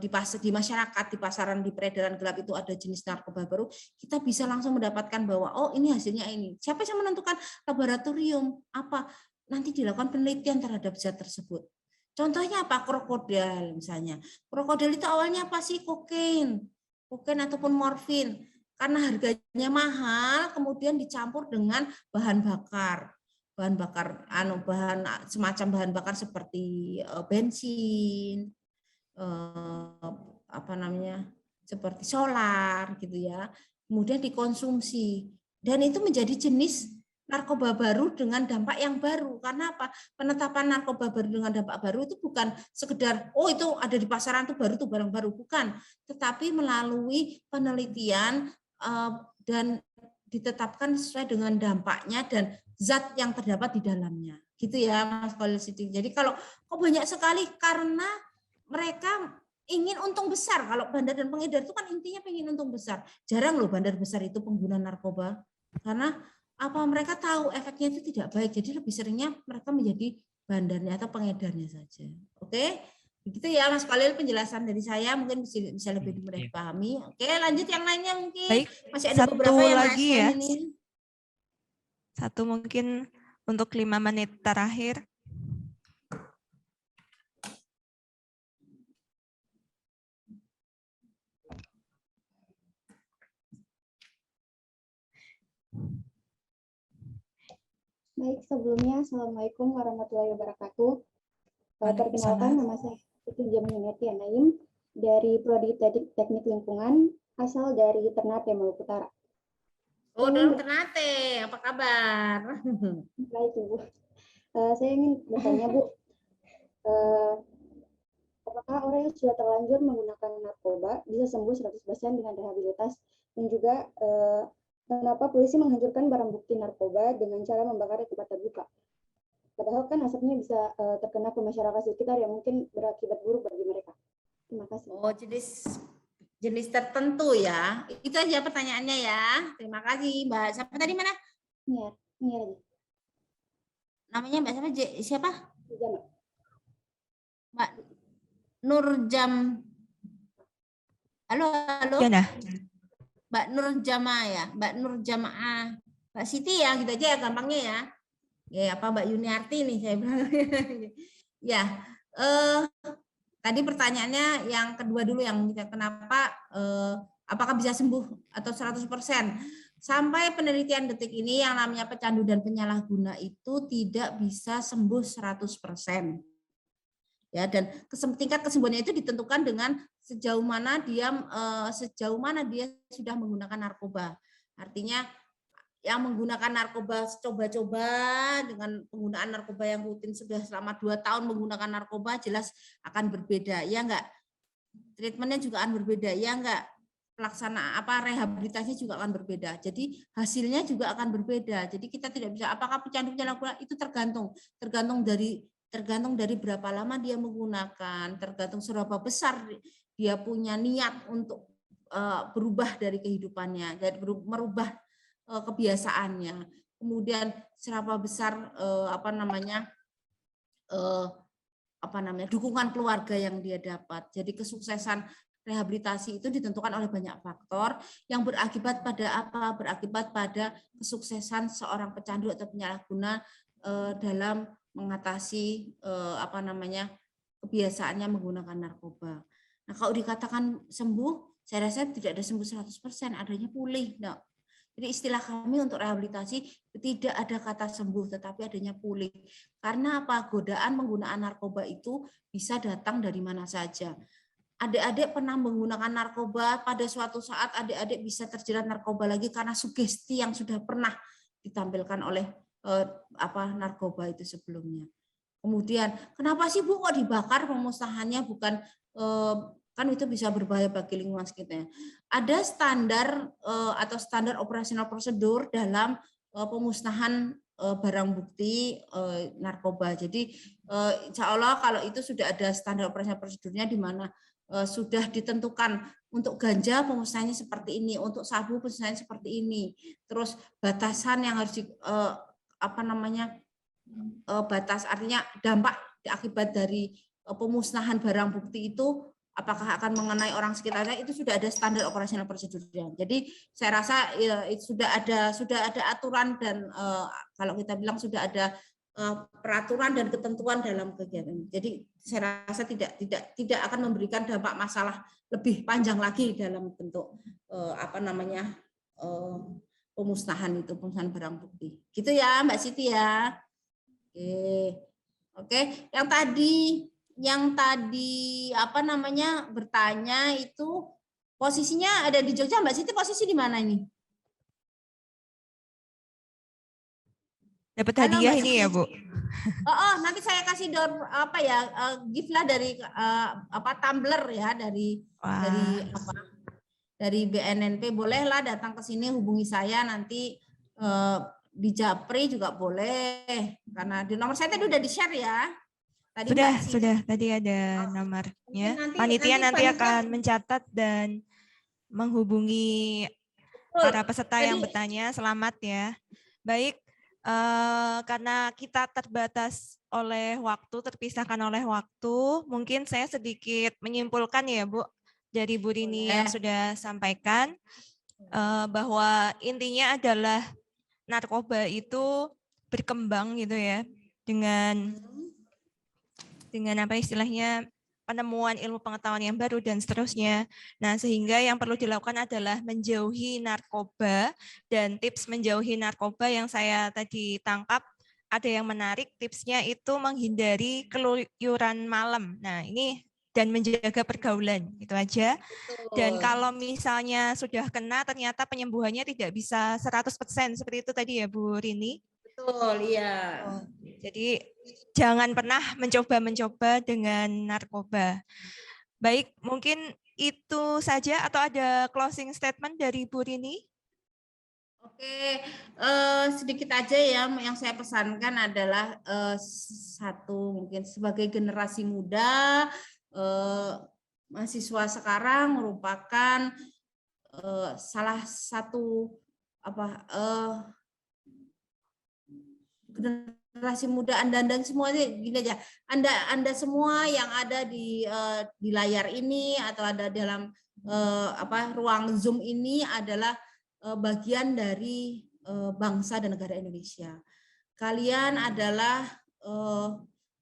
di masyarakat, di pasaran, di peredaran gelap itu ada jenis narkoba baru, kita bisa langsung mendapatkan bahwa oh ini hasilnya ini. Siapa yang menentukan? Laboratorium apa? Nanti dilakukan penelitian terhadap zat tersebut. Contohnya apa? Krokodil misalnya. Krokodil itu awalnya apa sih? Kokain ataupun morfin. Karena harganya mahal, kemudian dicampur dengan bahan bakar semacam bahan bakar seperti bensin, seperti solar gitu ya, kemudian dikonsumsi dan itu menjadi jenis narkoba baru dengan dampak yang baru. Karena apa? Penetapan narkoba baru dengan dampak baru itu bukan sekedar oh itu ada di pasaran tuh baru tuh barang baru, bukan, tetapi melalui penelitian dan ditetapkan sesuai dengan dampaknya dan zat yang terdapat di dalamnya gitu ya Mas Khalil Siddiq. Jadi kalau kok banyak sekali karena mereka ingin untung besar. Kalau bandar dan pengedar itu kan intinya pengen untung besar. Jarang loh bandar besar itu pengguna narkoba. Karena apa mereka tahu efeknya itu tidak baik. Jadi lebih seringnya mereka menjadi bandarnya atau pengedarnya saja. Oke? Begitu ya Mas Khalil penjelasan dari saya, mungkin bisa lebih mudah dipahami. Oke, lanjut yang lainnya mungkin. Baik, masih ada beberapa yang lagi ya. Ini. Satu mungkin untuk 5 menit terakhir. Baik, sebelumnya Assalamualaikum warahmatullahi wabarakatuh. Perkenalkan, nama saya Siti Jamiati Naim dari Prodi Teknik Lingkungan, asal dari Ternate, Maluku Utara. Oh, dari Ternate, apa kabar? Baik, Ibu. Saya ingin bertanya, Bu, apakah orang yang sudah terlanjur menggunakan narkoba bisa sembuh 100% dengan rehabilitas, dan juga kenapa polisi menghancurkan barang bukti narkoba dengan cara membakar di tempat terbuka? Padahal kan asapnya bisa terkena ke masyarakat sekitar yang mungkin berakibat buruk bagi mereka. Terima kasih. Oh, jenis tertentu ya. Itu aja pertanyaannya ya. Terima kasih Mbak. Siapa tadi mana? Niar aja. Namanya Mbak siapa? Jama. Mbak Nurjam. Halo. Ya, Mbak Nurjama ya. Mbak Nurjamaah. Mbak Siti ya, gitu aja ya gampangnya ya. Ya, apa Mbak Yuniarti nih saya bilang. Ya. Tadi pertanyaannya yang kedua dulu yang kenapa apakah bisa sembuh atau 100%? Sampai penelitian detik ini yang namanya pecandu dan penyalahguna itu tidak bisa sembuh 100%. Ya, dan tingkat kesembuhannya itu ditentukan dengan sejauh mana dia sudah menggunakan narkoba. Artinya yang menggunakan narkoba coba-coba dengan penggunaan narkoba yang rutin sudah selama 2 tahun menggunakan narkoba jelas akan berbeda, ya enggak? Treatmentnya juga akan berbeda, ya enggak? Pelaksanaan rehabilitasinya juga akan berbeda. Jadi hasilnya juga akan berbeda. Jadi kita tidak bisa apakah pecandu penyalahguna itu tergantung dari berapa lama dia menggunakan, tergantung seberapa besar dia punya niat untuk berubah dari kehidupannya, dari merubah kebiasaannya, kemudian seberapa besar dukungan keluarga yang dia dapat. Jadi kesuksesan rehabilitasi itu ditentukan oleh banyak faktor yang berakibat pada apa? Berakibat pada kesuksesan seorang pecandu atau penyalahguna dalam mengatasi kebiasaannya menggunakan narkoba. Nah, kalau dikatakan sembuh, saya rasa tidak ada sembuh 100%, adanya pulih. Nah, jadi istilah kami untuk rehabilitasi tidak ada kata sembuh, tetapi adanya pulih. Karena apa? Godaan menggunakan narkoba itu bisa datang dari mana saja. Adik-adik pernah menggunakan narkoba, pada suatu saat adik-adik bisa terjerat narkoba lagi karena sugesti yang sudah pernah ditampilkan oleh narkoba itu sebelumnya. Kemudian, kenapa sih Bu kok dibakar pemusnahannya bukan kan itu bisa berbahaya bagi lingkungan sekitar. Ada standar atau standar operasional prosedur dalam pemusnahan barang bukti narkoba. Jadi insya Allah kalau itu sudah ada standar operasional prosedurnya di mana sudah ditentukan untuk ganja pemusnahannya seperti ini, untuk sabu pemusnahannya seperti ini. Terus batasan yang harus batas artinya dampak akibat dari pemusnahan barang bukti itu apakah akan mengenai orang sekitarnya, itu sudah ada standar operasional prosedurnya. Jadi saya rasa ya, sudah ada aturan dan kalau kita bilang sudah ada peraturan dan ketentuan dalam kegiatan. Jadi saya rasa tidak akan memberikan dampak masalah lebih panjang lagi dalam bentuk pemusnahan pemusnahan barang bukti. Gitu ya Mbak Siti ya. Oke. Yang tadi bertanya itu posisinya ada di Jogja. Mbak Siti posisi di mana ini? Dapat hadiah ini ya, Bu. Nanti saya kasih gift lah dari tumbler ya dari BNNP. Bolehlah datang ke sini, hubungi saya nanti di Japri juga boleh, karena di nomor saya tadi udah di-share ya. Sudah tadi ada nomornya. Panitia nanti akan mencatat dan menghubungi para peserta yang bertanya. Selamat ya. Baik. Karena kita terpisahkan oleh waktu, mungkin saya sedikit menyimpulkan ya Bu, dari Bu Rini yang sudah sampaikan, bahwa intinya adalah narkoba itu berkembang gitu ya, dengan penemuan ilmu pengetahuan yang baru dan seterusnya. Nah, sehingga yang perlu dilakukan adalah menjauhi narkoba, dan tips menjauhi narkoba yang saya tadi tangkap ada yang menarik, tipsnya itu menghindari keluyuran malam. Nah, ini dan menjaga pergaulan, itu aja. Dan kalau misalnya sudah kena, ternyata penyembuhannya tidak bisa 100% seperti itu tadi ya Bu Rini. Betul, iya. Jadi jangan pernah mencoba dengan narkoba. Baik, mungkin itu saja atau ada closing statement dari Bu Rini? Oke, sedikit aja ya yang saya pesankan adalah satu, mungkin sebagai generasi muda, mahasiswa sekarang merupakan salah satu generasi muda Anda semuanya gini aja. Anda semua yang ada di layar ini atau ada dalam ruang Zoom ini adalah bagian dari bangsa dan negara Indonesia. Kalian adalah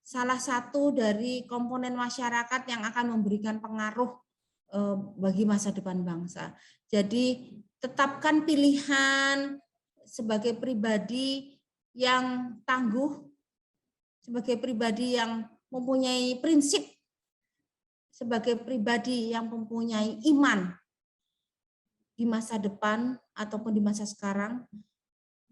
salah satu dari komponen masyarakat yang akan memberikan pengaruh bagi masa depan bangsa. Jadi tetapkan pilihan sebagai pribadi yang tangguh, sebagai pribadi yang mempunyai prinsip, sebagai pribadi yang mempunyai iman di masa depan ataupun di masa sekarang.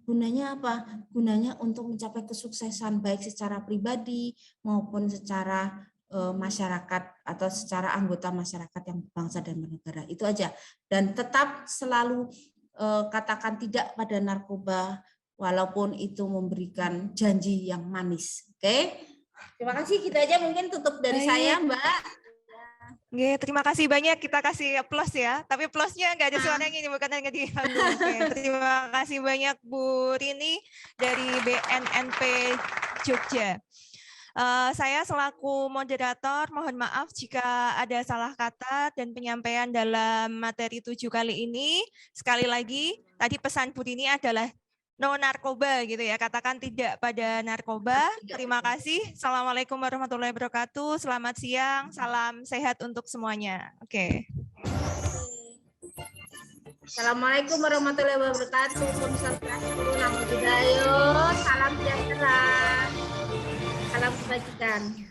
Gunanya apa? Gunanya untuk mencapai kesuksesan baik secara pribadi maupun secara masyarakat atau secara anggota masyarakat yang bangsa dan bernegara. Itu aja. Dan tetap selalu katakan tidak pada narkoba, walaupun itu memberikan janji yang manis. Oke? Terima kasih. Kita aja mungkin tutup dari saya, Mbak. Oke, terima kasih banyak. Kita kasih plus ya. Tapi plusnya nggak ada suaranya ini, bukan hanya di panggung. Terima kasih banyak Bu Rini dari BNNP Jogja. Saya selaku moderator mohon maaf jika ada salah kata dan penyampaian dalam materi 7 kali ini. Sekali lagi, tadi pesan Bu Rini adalah no narkoba gitu ya, katakan tidak pada narkoba. Terima kasih. Assalamualaikum warahmatullahi wabarakatuh. Selamat siang, salam sehat untuk semuanya. Oke. Assalamualaikum warahmatullahi wabarakatuh. Salam sejahtera. Salam kebajikan.